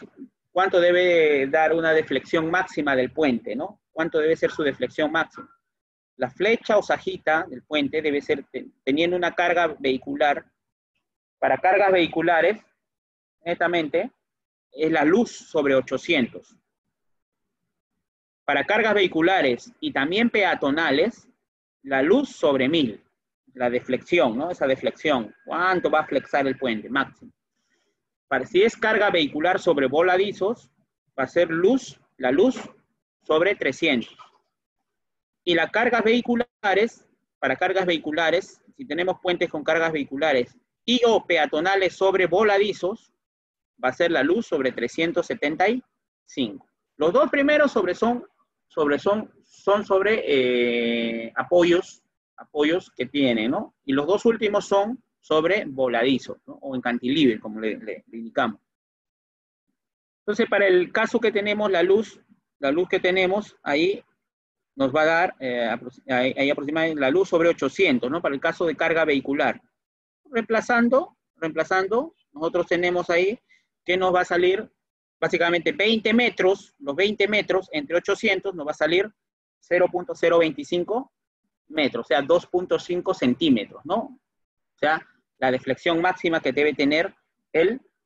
dar una deflexión máxima del puente, ¿no? ¿Cuánto debe ser su deflexión máxima? La flecha o sajita del puente debe ser teniendo una carga vehicular. Para cargas vehiculares, netamente, es la luz sobre 800. Para cargas vehiculares y también peatonales, la luz sobre 1000. La deflexión, ¿no? Esa deflexión. ¿Cuánto va a flexar el puente? Máximo. Si es carga vehicular sobre voladizos, va a ser la luz sobre 300. Y las cargas vehiculares, para cargas vehiculares, si tenemos puentes con cargas vehiculares y o peatonales sobre voladizos, va a ser la luz sobre 375. Los dos primeros son sobre apoyos que tiene, ¿no? Y los dos últimos son sobre voladizo, ¿no? O en cantilever, como le indicamos. Entonces, para el caso que tenemos, la luz que tenemos ahí nos va a dar ahí aproximadamente la luz sobre 800, ¿no? Para el caso de carga vehicular. Reemplazando, nosotros tenemos ahí que nos va a salir básicamente 20 metros, los 20 metros entre 800 nos va a salir 0.025 metros, o sea, 2.5 centímetros, ¿no? O sea, la deflexión máxima que debe tener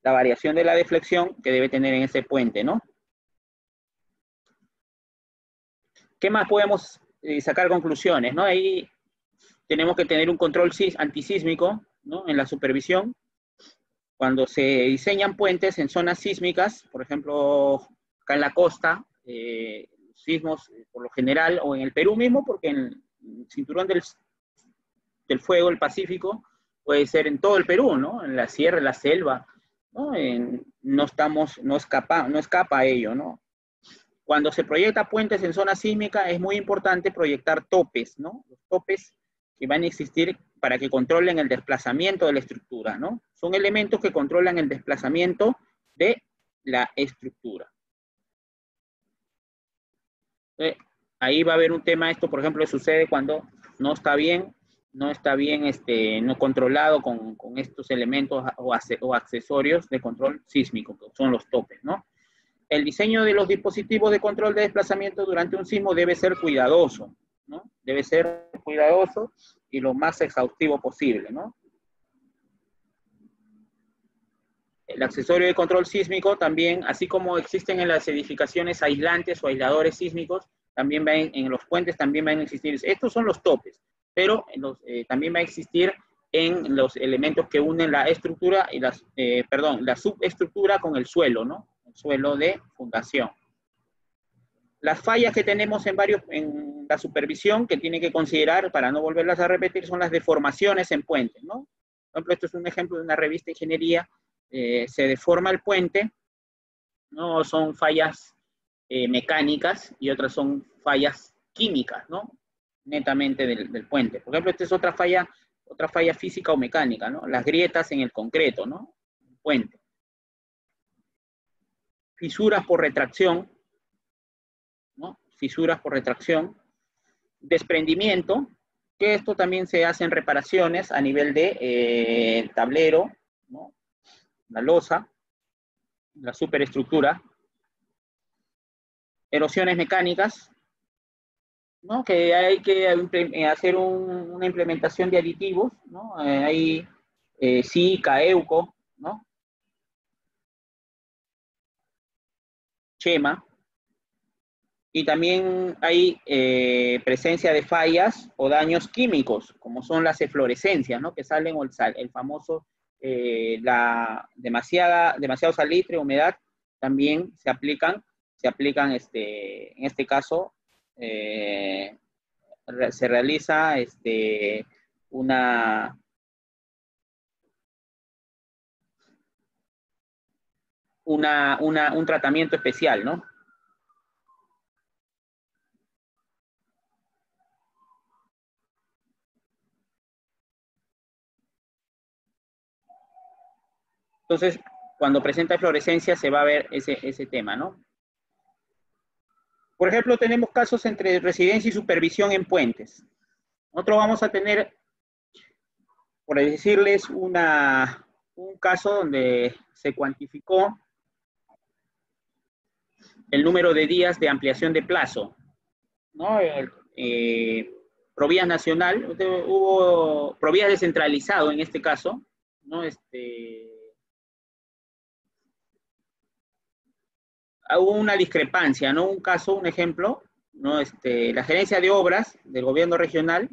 la variación de la deflexión que debe tener en ese puente, ¿no? ¿Qué más podemos sacar conclusiones, ¿no? Ahí tenemos que tener un control antisísmico, ¿no? En la supervisión. Cuando se diseñan puentes en zonas sísmicas, por ejemplo, acá en la costa, sismos por lo general, o en el Perú mismo, porque en el cinturón del fuego, el Pacífico, puede ser en todo el Perú, ¿no? En la sierra, en la selva, ¿no? No escapa a ello, ¿no? Cuando se proyecta puentes en zona sísmica, es muy importante proyectar topes, ¿no? Los topes que van a existir para que controlen el desplazamiento de la estructura, ¿no? Son elementos que controlan el desplazamiento de la estructura. Ahí va a haber un tema, esto por ejemplo sucede cuando no está bien no controlado con estos elementos o accesorios de control sísmico, que son los topes, ¿no? El diseño de los dispositivos de control de desplazamiento durante un sismo debe ser cuidadoso, ¿no? Debe ser cuidadoso y lo más exhaustivo posible, ¿no? El accesorio de control sísmico también, así como existen en las edificaciones aislantes o aisladores sísmicos, también en los puentes también van a existir. Estos son los topes, pero también va a existir en los elementos que unen la estructura y la subestructura con el suelo, ¿no? El suelo de fundación. Las fallas que tenemos en la supervisión que tiene que considerar para no volverlas a repetir son las deformaciones en puentes, ¿no? Por ejemplo, esto es un ejemplo de una revista de ingeniería. Se deforma el puente, ¿no? Son fallas mecánicas y otras son fallas químicas, ¿no? Netamente del puente. Por ejemplo, esta es otra falla física o mecánica, ¿no? Las grietas en el concreto, ¿no? El puente. Fisuras por retracción, ¿no? Fisuras por retracción. Desprendimiento, que esto también se hace en reparaciones a nivel de tablero, ¿no? La losa, la superestructura. Erosiones mecánicas, ¿no? Que hay que hacer una implementación de aditivos, ¿no? Hay Silica, Euco, ¿no? Chema. Y también hay presencia de fallas o daños químicos, como son las eflorescencias, ¿no? Que salen, o el famoso, demasiado salitre, humedad, también se aplican en este caso, se realiza un tratamiento especial, ¿no? Entonces, cuando presenta fluorescencia se va a ver ese tema, ¿no? Por ejemplo, tenemos casos entre residencia y supervisión en puentes. Nosotros vamos a tener, por decirles, un caso donde se cuantificó el número de días de ampliación de plazo, ¿no? Provías nacional, hubo Provías descentralizado en este caso, ¿no? Hubo una discrepancia, ¿no? Un caso, un ejemplo, ¿no? La gerencia de obras del gobierno regional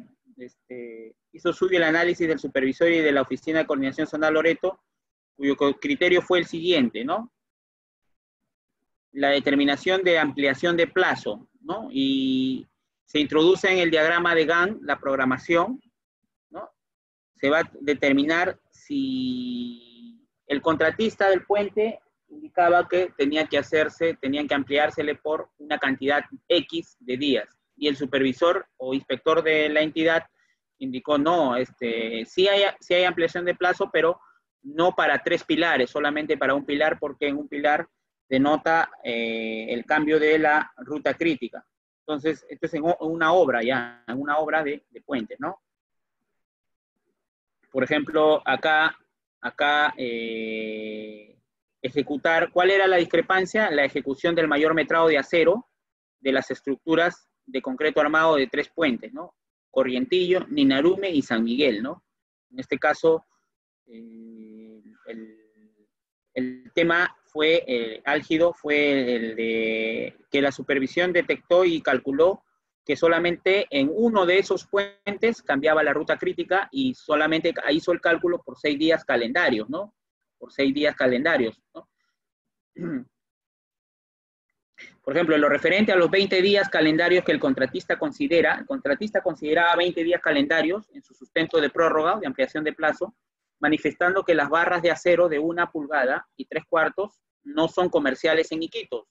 hizo suyo el análisis del supervisor y de la Oficina de Coordinación Zonal Loreto, cuyo criterio fue el siguiente, ¿no? La determinación de ampliación de plazo, ¿no? Y se introduce en el diagrama de Gantt la programación, ¿no? Se va a determinar si el contratista del puente indicaba que tenían que ampliársele por una cantidad X de días. Y el supervisor o inspector de la entidad indicó, no, sí hay ampliación de plazo, pero no para 3 pilares, solamente para un pilar, porque en un pilar denota el cambio de la ruta crítica. Entonces, esto es en una obra de puente, ¿no? Por ejemplo, acá ejecutar, ¿cuál era la discrepancia? La ejecución del mayor metrado de acero de las estructuras de concreto armado de 3 puentes, ¿no? Corrientillo, Ninarume y San Miguel, ¿no? En este caso, el tema álgido fue el de que la supervisión detectó y calculó que solamente en uno de esos puentes cambiaba la ruta crítica y solamente hizo el cálculo por 6 días calendarios, ¿no? Por 6 días calendarios, ¿no? Por ejemplo, en lo referente a los 20 días calendarios que el contratista consideraba 20 días calendarios en su sustento de prórroga, de ampliación de plazo, manifestando que las barras de acero de 1 pulgada y 3/4 no son comerciales en Iquitos,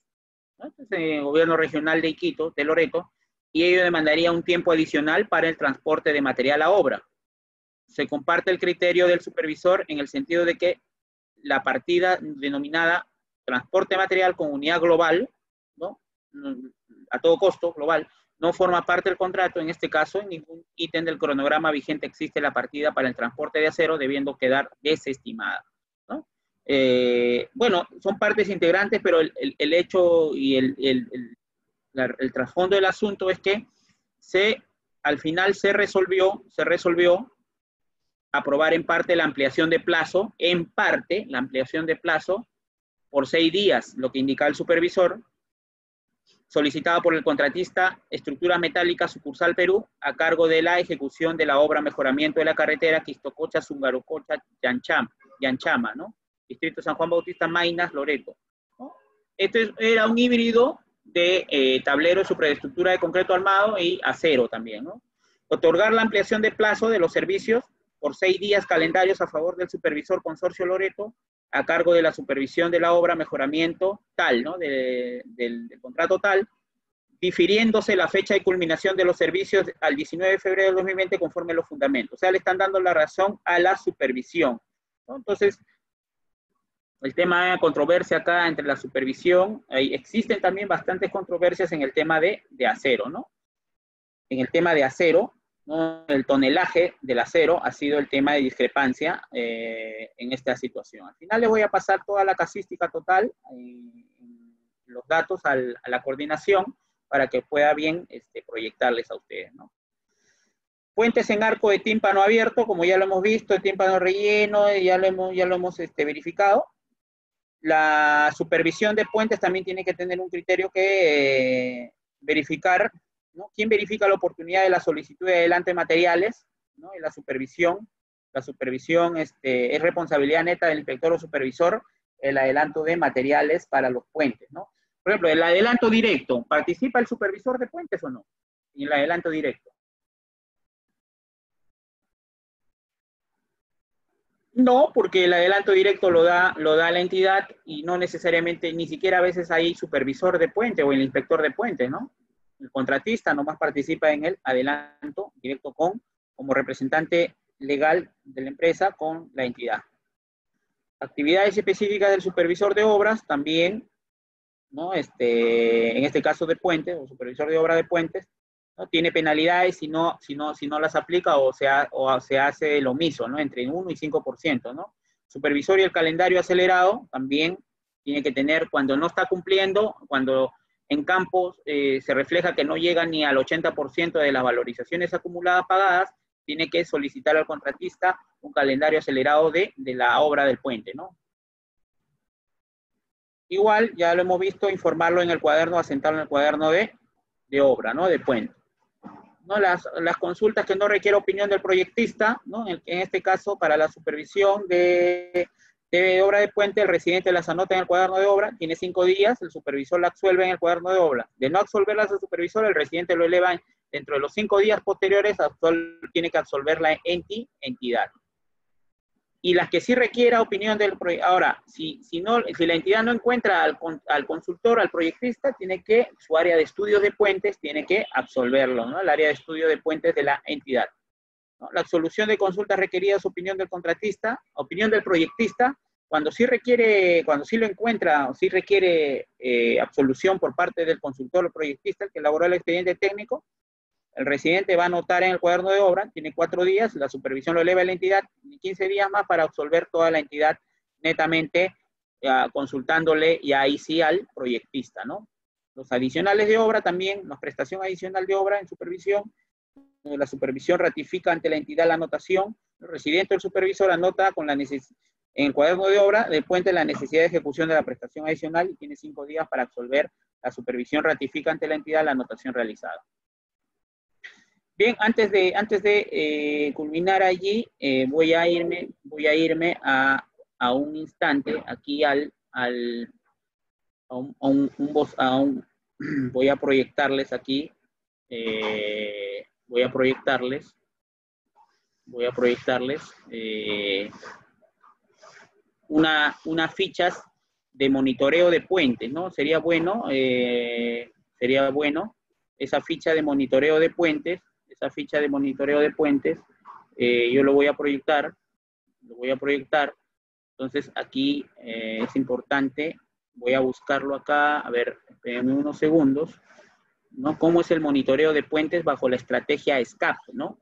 ¿no? Entonces, el gobierno regional de Iquitos, de Loreto, y ello demandaría un tiempo adicional para el transporte de material a obra. Se comparte el criterio del supervisor en el sentido de que la partida denominada transporte material con unidad global, ¿no? A todo costo, global, no forma parte del contrato. En este caso, en ningún ítem del cronograma vigente existe la partida para el transporte de acero, debiendo quedar desestimada, ¿no? Bueno, son partes integrantes, pero el hecho y el trasfondo del asunto es que al final se resolvió aprobar en parte la ampliación de plazo, por 6 días, lo que indica el supervisor, solicitada por el contratista Estructura Metálica Sucursal Perú, a cargo de la ejecución de la obra mejoramiento de la carretera Quistococha-Sungarucocha-Yanchama, ¿no? Distrito San Juan Bautista, Maynas, Loreto, ¿no? Este era un híbrido de tablero de superestructura de concreto armado y acero también, ¿no? Otorgar la ampliación de plazo de los servicios por 6 días calendarios a favor del supervisor Consorcio Loreto, a cargo de la supervisión de la obra mejoramiento tal, ¿no? Del contrato tal, difiriéndose la fecha de culminación de los servicios al 19 de febrero de 2020 conforme a los fundamentos. O sea, le están dando la razón a la supervisión, ¿no? Entonces, el tema de controversia acá entre la supervisión, existen también bastantes controversias en el tema de acero, ¿no? En el tema de acero, ¿no? El tonelaje del acero ha sido el tema de discrepancia en esta situación. Al final les voy a pasar toda la casística total, los datos a la coordinación para que pueda bien proyectarles a ustedes, ¿no? Puentes en arco de tímpano abierto, como ya lo hemos visto, el tímpano relleno, ya lo hemos verificado. La supervisión de puentes también tiene que tener un criterio que verificar, ¿no? ¿Quién verifica la oportunidad de la solicitud de adelanto de materiales, ¿no? Y la supervisión es responsabilidad neta del inspector o supervisor, el adelanto de materiales para los puentes, ¿no? Por ejemplo, el adelanto directo, ¿participa el supervisor de puentes o no? En el adelanto directo. No, porque el adelanto directo lo da la entidad y no necesariamente, ni siquiera a veces hay supervisor de puente o el inspector de puente, ¿no? El contratista nomás participa en el adelanto directo como representante legal de la empresa con la entidad. Actividades específicas del supervisor de obras también, ¿no? En este caso de puentes, o supervisor de obra de puentes, ¿no? Tiene penalidades si no las aplica o se hace el omiso, ¿no? Entre 1 y 5%, ¿no? Supervisor y el calendario acelerado también tiene que tener, cuando no está cumpliendo, cuando en campos se refleja que no llega ni al 80% de las valorizaciones acumuladas pagadas, tiene que solicitar al contratista un calendario acelerado de la obra del puente, ¿no? Igual, ya lo hemos visto, informarlo en el cuaderno, asentarlo en el cuaderno de obra, ¿no? De puente. ¿No? Las consultas que no requiere opinión del proyectista, ¿no? En este caso, para la supervisión de obra de puente, el residente las anota en el cuaderno de obra, tiene 5 días, el supervisor la absuelve en el cuaderno de obra. De no absolverlas al supervisor, el residente lo eleva dentro de los 5 días posteriores, tiene que absolver la entidad. Y las que sí requiera opinión del proyecto. Ahora, si la entidad no encuentra al consultor, al proyectista, su área de estudios de puentes tiene que absolverlo, ¿no? El área de estudio de puentes de la entidad, ¿no? La absolución de consultas requeridas, opinión del contratista, opinión del proyectista, cuando sí lo encuentra o sí requiere absolución por parte del consultor o proyectista, el que elaboró el expediente técnico, el residente va a anotar en el cuaderno de obra, tiene 4 días, la supervisión lo eleva a la entidad, y 15 días más para absolver toda la entidad netamente, consultándole y ahí sí al proyectista, ¿no? Los adicionales de obra también, la prestación adicional de obra en supervisión, la supervisión ratifica ante la entidad la anotación, el residente o el supervisor anota en el cuaderno de obra del puente la necesidad de ejecución de la prestación adicional y tiene 5 días para absolver, la supervisión ratifica ante la entidad la anotación realizada. Bien, antes de culminar allí, voy a irme a un instante aquí voy a proyectarles aquí, unas fichas de monitoreo de puentes, ¿no? Sería bueno esa ficha de monitoreo de puentes, yo lo voy a proyectar. Entonces aquí es importante Voy a buscarlo acá, a ver, espérenme unos segundos, ¿no? ¿Cómo es el monitoreo de puentes bajo la estrategia SCAP, ¿no?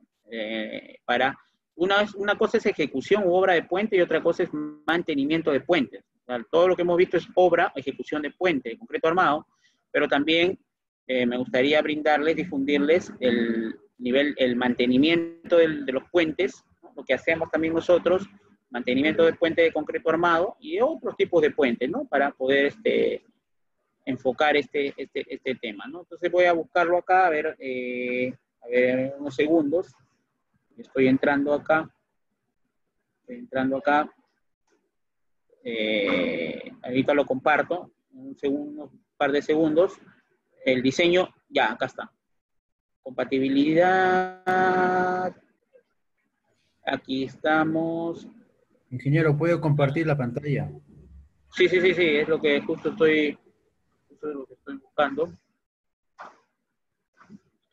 Una cosa es ejecución u obra de puente y otra cosa es mantenimiento de puentes. O sea, todo lo que hemos visto es obra, ejecución de puente, concreto armado, pero también me gustaría brindarles, difundirles el mantenimiento de los puentes, ¿no? Lo que hacemos también nosotros, mantenimiento de puente de concreto armado y de otros tipos de puentes, ¿no? Para poder enfocar este tema, ¿no? Entonces voy a buscarlo acá, a ver unos segundos. Estoy entrando acá. Ahorita lo comparto, un par de segundos. El diseño, ya, acá está. Compatibilidad. Aquí estamos. Ingeniero, ¿puedo compartir la pantalla? Sí, es lo que justo estoy buscando.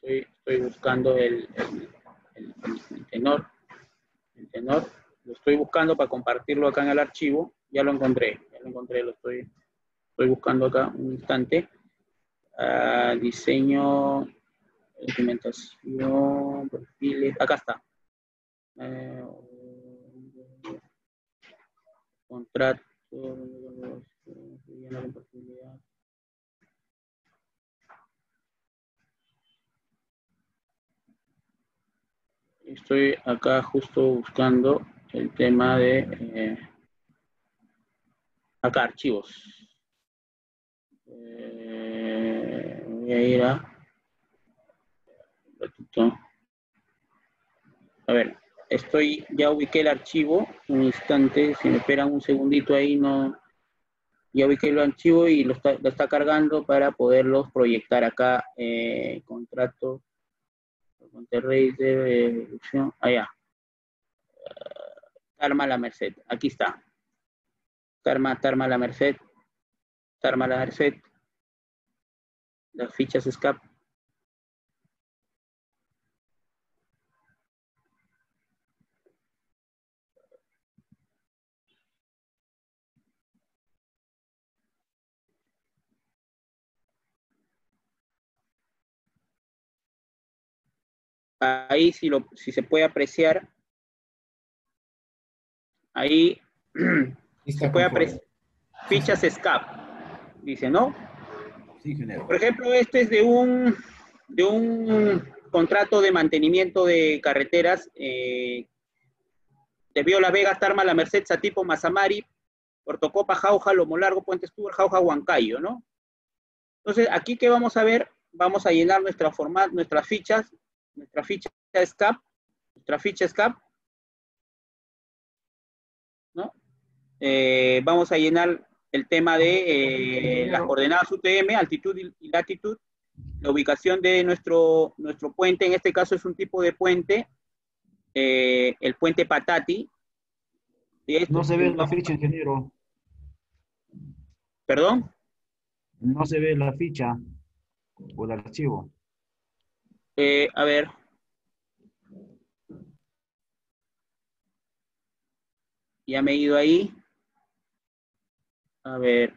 Estoy buscando el tenor. El tenor. Lo estoy buscando para compartirlo acá en el archivo. Ya lo encontré, lo estoy buscando acá un instante. Diseño, implementación, perfiles, acá está. Contrato, estoy acá justo buscando el tema de acá archivos. Voy a ir a ver, ya ubiqué el archivo, un instante, si me esperan un segundito ahí, ya ubiqué el archivo y lo está cargando para poderlos proyectar acá, contrato, Monterrey de evolución, allá, Tarma La Merced, aquí está, Tarma La Merced, las fichas SCAP. Ahí si se puede apreciar, ahí se puede apreciar, fichas SCAP, dice, ¿no? Sí, ingeniero. Por ejemplo, este es de un contrato de mantenimiento de carreteras de Vío La Vega, Tarma, La Merced, Satipo, Mazamari, Portocopa, Jauja, Lomo Largo, Puente Estúber, Jauja, Huancayo, ¿no? Entonces, aquí que vamos a ver, vamos a llenar nuestra ficha SCAP, ¿no? Vamos a llenar el tema de las coordenadas UTM, altitud y latitud, la ubicación de nuestro puente, en este caso es un tipo de puente, el puente Patati. No se ve la ficha, ingeniero. ¿Perdón? No se ve la ficha o el archivo. A ver. Ya me he ido ahí. A ver.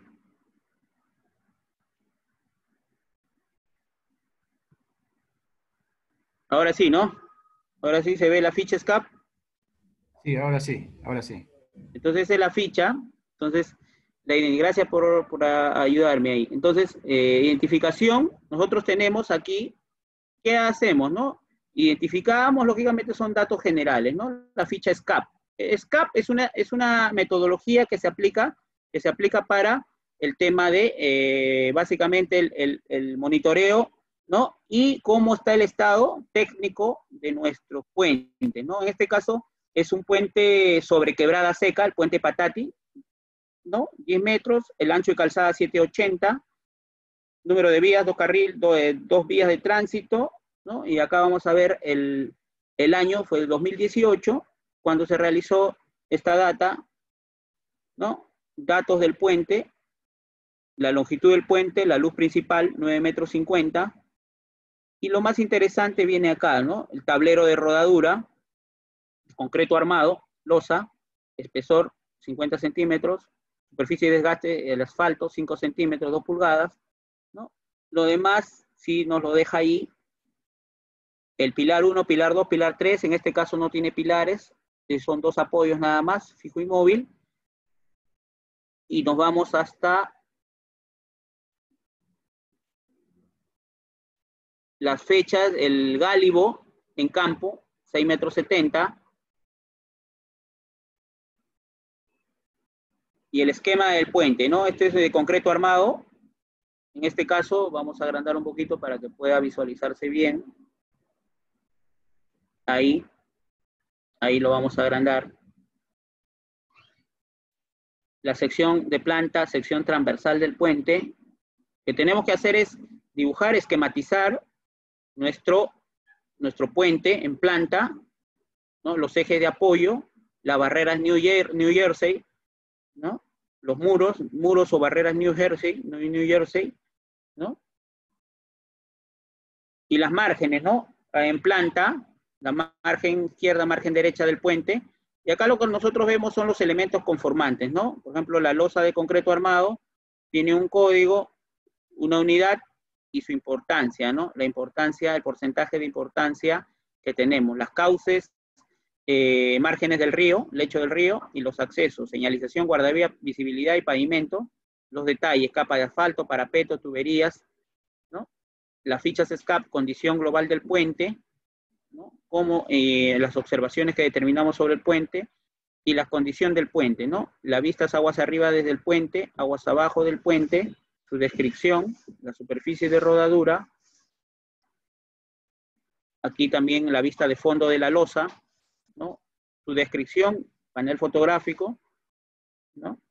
Ahora sí, ¿no? Ahora sí se ve la ficha SCAP. Sí, ahora sí, ahora sí. Entonces esa es la ficha. Entonces, gracias por ayudarme ahí. Entonces, identificación, nosotros tenemos aquí, ¿qué hacemos, no? Identificamos, lógicamente son datos generales, ¿no? La ficha SCAP. SCAP es una metodología que se aplica para el tema de, básicamente, el monitoreo, ¿no? Y cómo está el estado técnico de nuestro puente, ¿no? En este caso, es un puente sobre quebrada seca, el puente Patati, ¿no? 10 metros, el ancho de calzada 780, número de vías, dos vías de tránsito, ¿no? Y acá vamos a ver el año, fue el 2018, cuando se realizó esta data, ¿no? Datos del puente, la longitud del puente, la luz principal, 9 metros 50, y lo más interesante viene acá, ¿no? El tablero de rodadura, concreto armado, losa, espesor 50 centímetros, superficie de desgaste, el asfalto, 5 centímetros, 2 pulgadas, ¿no? Lo demás, sí nos lo deja ahí el pilar 1, pilar 2, pilar 3, en este caso no tiene pilares, son 2 apoyos nada más, fijo y móvil, y nos vamos hasta las fechas, el gálibo en campo, 6 metros 70, y el esquema del puente, ¿no? Este es de concreto armado, en este caso vamos a agrandar un poquito para que pueda visualizarse bien, ahí lo vamos a agrandar. La sección de planta, sección transversal del puente, que tenemos que hacer es dibujar, esquematizar nuestro puente en planta, ¿no? Los ejes de apoyo, las barreras New Jersey, ¿no? Los muros o barreras New Jersey, ¿no? Y las márgenes, ¿no? En planta, la margen izquierda, margen derecha del puente. Y acá lo que nosotros vemos son los elementos conformantes, ¿no? Por ejemplo, la losa de concreto armado tiene un código, una unidad y su importancia, ¿no? La importancia, el porcentaje de importancia que tenemos. Las cauces, márgenes del río, lecho del río y los accesos, señalización, guardavía, visibilidad y pavimento, los detalles, capa de asfalto, parapeto, tuberías, ¿no? Las fichas SCAP, condición global del puente, ¿no? Como las observaciones que determinamos sobre el puente y la condición del puente, ¿no? La vista es aguas arriba desde el puente, aguas abajo del puente, su descripción, la superficie de rodadura, aquí también la vista de fondo de la losa, ¿no? Su descripción, panel fotográfico, ¿no?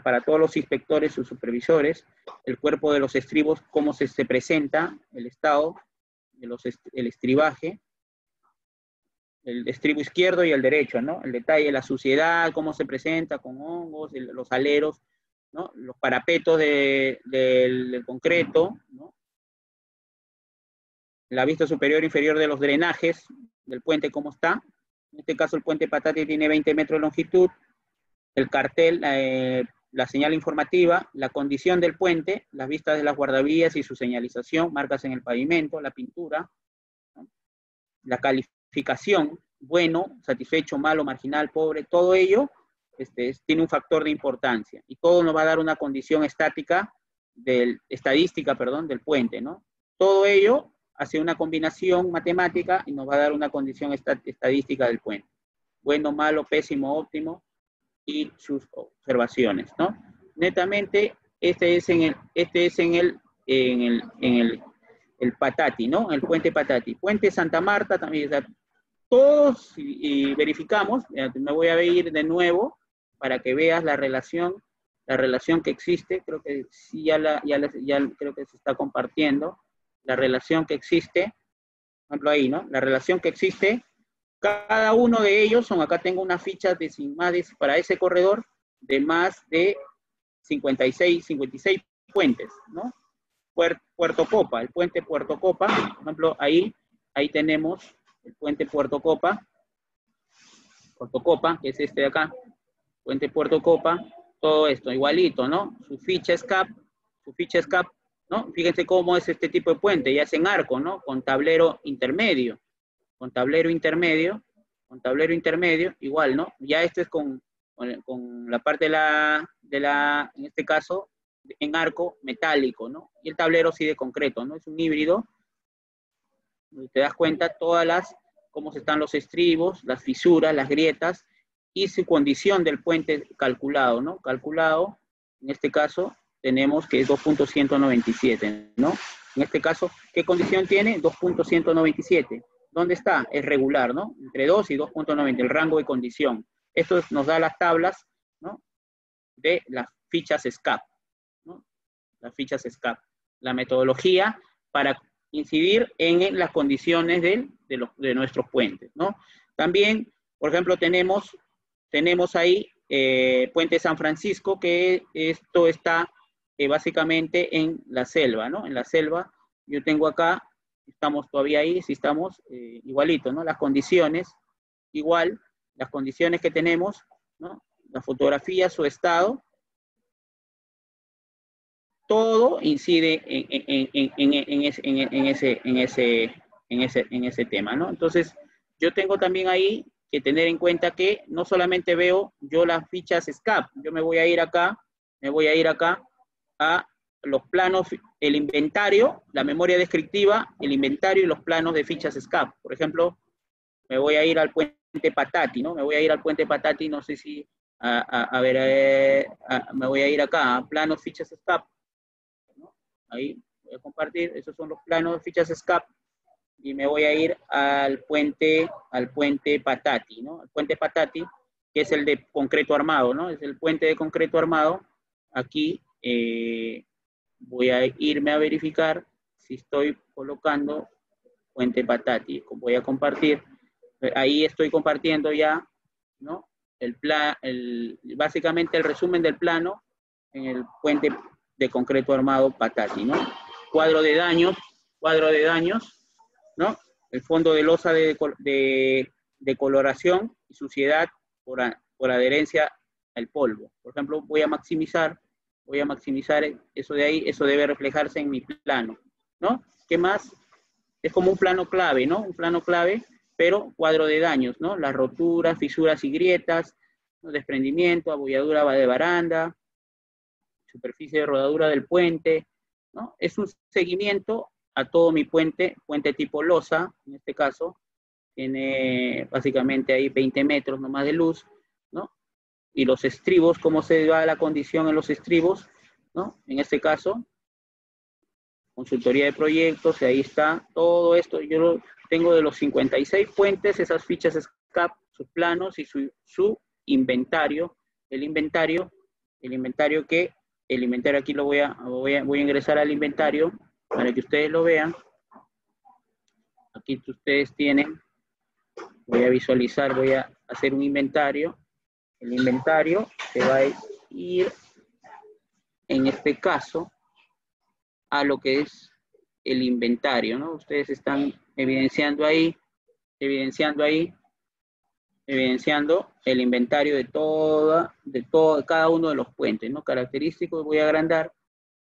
Para todos los inspectores, sus supervisores, el cuerpo de los estribos, cómo se presenta, el estado, el estribaje, el estribo izquierdo y el derecho, ¿no? El detalle, la suciedad, cómo se presenta con hongos, los aleros, ¿no? Los parapetos del concreto, ¿no? La vista superior e inferior de los drenajes del puente, cómo está. En este caso el puente Patati tiene 20 metros de longitud. El cartel, la señal informativa, la condición del puente, las vistas de las guardavías y su señalización, marcas en el pavimento, la pintura, ¿no? La calificación, bueno, satisfecho, malo, marginal, pobre, todo ello tiene un factor de importancia y todo nos va a dar una condición estadística del puente, ¿no? Todo ello hace una combinación matemática y nos va a dar una condición estadística del puente. Bueno, malo, pésimo, óptimo y sus observaciones, ¿no? Netamente, este es en el Patati, ¿no? El puente Patati. Puente Santa Marta también, o sea, todos y verificamos, me voy a ir de nuevo para que veas la relación que existe, creo que sí ya creo que se está compartiendo, la relación que existe, por ejemplo ahí, ¿no? La relación que existe, cada uno de ellos acá tengo una ficha para ese corredor de más de 56 puentes, ¿no? Puerto Copa, el puente Puerto Copa, por ejemplo, ahí tenemos el puente Puerto Copa, que es este de acá, puente Puerto Copa, todo esto, igualito, ¿no? Su ficha SCAP, ¿no? Fíjense cómo es este tipo de puente, ya es en arco, ¿no? Con tablero intermedio, igual, ¿no? Ya este es con la parte en este caso, en arco metálico, ¿no? Y el tablero sí de concreto, ¿no? Es un híbrido. Te das cuenta cómo están los estribos, las fisuras, las grietas y su condición del puente calculado, ¿no? Calculado, en este caso, tenemos que es 2.197, ¿no? En este caso, ¿qué condición tiene? 2.197. ¿Dónde está? Es regular, ¿no? Entre 2 y 2.90, el rango de condición. Esto nos da las tablas, ¿no? De las fichas SCAP, ¿no? Las fichas SCAP. La metodología para incidir en las condiciones de nuestros puentes, ¿no? También, por ejemplo, tenemos ahí Puente San Francisco, que esto está básicamente en la selva, ¿no? En la selva, yo tengo acá, estamos todavía ahí, sí estamos igualito, ¿no? Las condiciones, igual, las condiciones que tenemos, ¿no? La fotografía, su estado, todo incide en ese tema, ¿no? Entonces, yo tengo también ahí que tener en cuenta que no solamente veo yo las fichas SCAP, yo me voy a ir acá a los planos, el inventario, la memoria descriptiva, el inventario y los planos de fichas SCAP. Por ejemplo, me voy a ir al puente Patati, ¿no? Me voy a ir al puente Patati, no sé si, me voy a ir acá, a planos, fichas SCAP, ¿no? Ahí voy a compartir, esos son los planos de fichas SCAP, y me voy a ir al puente Patati, ¿no? El puente Patati, que es el de concreto armado, ¿no? Es el puente de concreto armado. Aquí voy a irme a verificar si estoy colocando puente Patati. Voy a compartir. Ahí estoy compartiendo ya, ¿no? Básicamente el resumen del plano en el puente de concreto armado Patati, ¿no? Cuadro de daños, ¿no? El fondo de losa de coloración y suciedad por adherencia al polvo. Por ejemplo, voy a maximizar eso de ahí, eso debe reflejarse en mi plano, ¿no? ¿Qué más? Es como un plano clave, ¿no? Un plano clave, pero cuadro de daños, ¿no? Las roturas, fisuras y grietas, ¿no? Desprendimiento, abolladura de baranda, superficie de rodadura del puente, ¿no? Es un seguimiento a todo mi puente tipo losa, en este caso, tiene básicamente ahí 20 metros nomás de luz, ¿no? Y los estribos, cómo se va la condición en los estribos, ¿no? En este caso, consultoría de proyectos, y ahí está todo esto. Yo lo tengo de los 56 puentes, esas fichas SCAP, sus planos y su inventario. El inventario aquí lo voy a ingresar al inventario para que ustedes lo vean. Aquí ustedes tienen, voy a visualizar, voy a hacer un inventario. El inventario se va a ir, en este caso, a lo que es el inventario, ¿no? Ustedes están evidenciando el inventario de cada uno de los puentes, ¿no? Característicos, voy a agrandar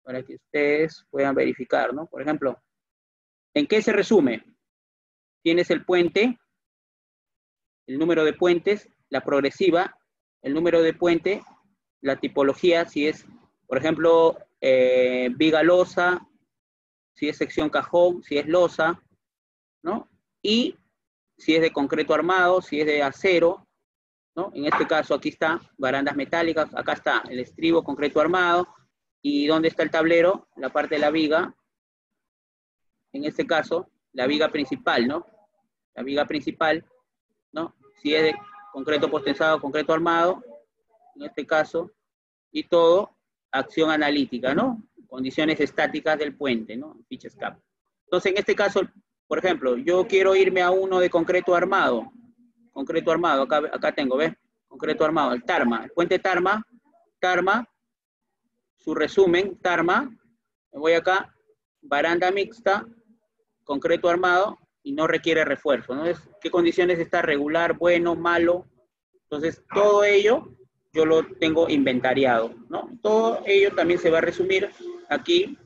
para que ustedes puedan verificar, ¿no? Por ejemplo, ¿en qué se resume? Tienes el puente, el número de puentes, la progresiva, el número de puente, la tipología, si es, por ejemplo, viga losa, si es sección cajón, si es losa, ¿no? Y si es de concreto armado, si es de acero, ¿no? En este caso aquí está, barandas metálicas, acá está el estribo, concreto armado, y ¿dónde está el tablero? La parte de la viga, en este caso, la viga principal, ¿no? La viga principal, ¿no? Si es de concreto postensado, concreto armado, en este caso, y todo, acción analítica, ¿no? Condiciones estáticas del puente, ¿no? Ficha SCAP. Entonces, en este caso, por ejemplo, yo quiero irme a uno de concreto armado, acá tengo, ¿ves? Concreto armado, el Tarma, el puente Tarma, su resumen, Tarma, me voy acá, baranda mixta, concreto armado, y no requiere refuerzo, ¿no? ¿Qué condiciones está? Regular, bueno, malo. Entonces, todo ello yo lo tengo inventariado, ¿no? Todo ello también se va a resumir aquí.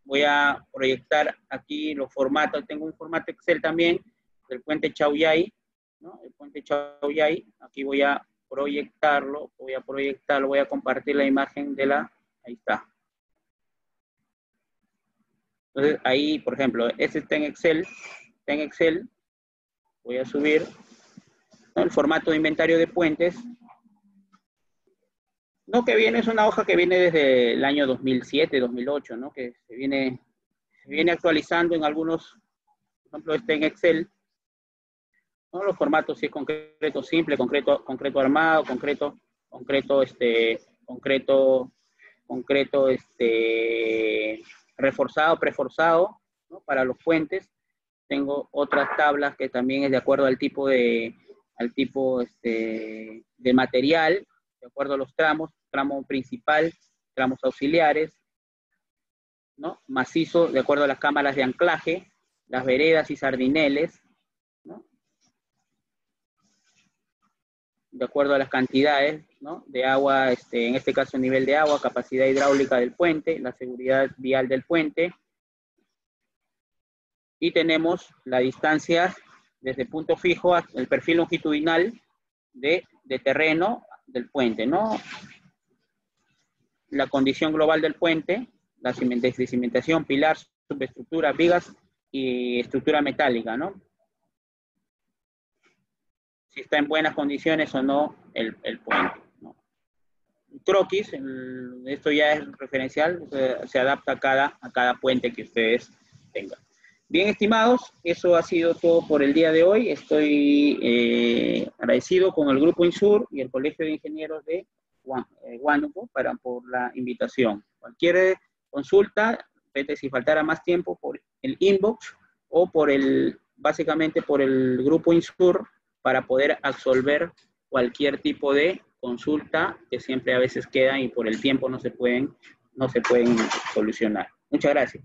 Voy a proyectar aquí los formatos. Tengo un formato Excel también del puente Chauyay, ¿no? El puente Chauyay. Aquí voy a proyectarlo, voy a compartir la imagen de ahí está. Entonces, ahí, por ejemplo, este está en Excel, voy a subir, ¿no? El formato de inventario de puentes. No, que viene, es una hoja que viene desde el año 2007, 2008, ¿no? Que se viene actualizando en algunos, por ejemplo, este en Excel, ¿no? Los formatos, si es concreto simple, concreto armado, concreto reforzado, preforzado, ¿no? Para los puentes. Tengo otras tablas que también es de acuerdo al tipo de material, de acuerdo a los tramos, tramo principal, tramos auxiliares, ¿no? Macizo, de acuerdo a las cámaras de anclaje, las veredas y sardineles, ¿no? De acuerdo a las cantidades, ¿no? De agua, en este caso nivel de agua, capacidad hidráulica del puente, la seguridad vial del puente, y tenemos la distancia desde punto fijo hasta el perfil longitudinal de terreno del puente, ¿no? La condición global del puente, la cimentación, pilar, subestructura, vigas y estructura metálica, ¿no? Si está en buenas condiciones o no el puente, ¿no? Croquis, esto ya es referencial, se adapta a cada puente que ustedes tengan. Bien, estimados, eso ha sido todo por el día de hoy. Estoy agradecido con el Grupo INSUR y el Colegio de Ingenieros de Huánuco por la invitación. Cualquier consulta, si faltara más tiempo, por el inbox o básicamente por el Grupo INSUR para poder absolver cualquier tipo de consulta que siempre a veces quedan y por el tiempo no se pueden solucionar. Muchas gracias.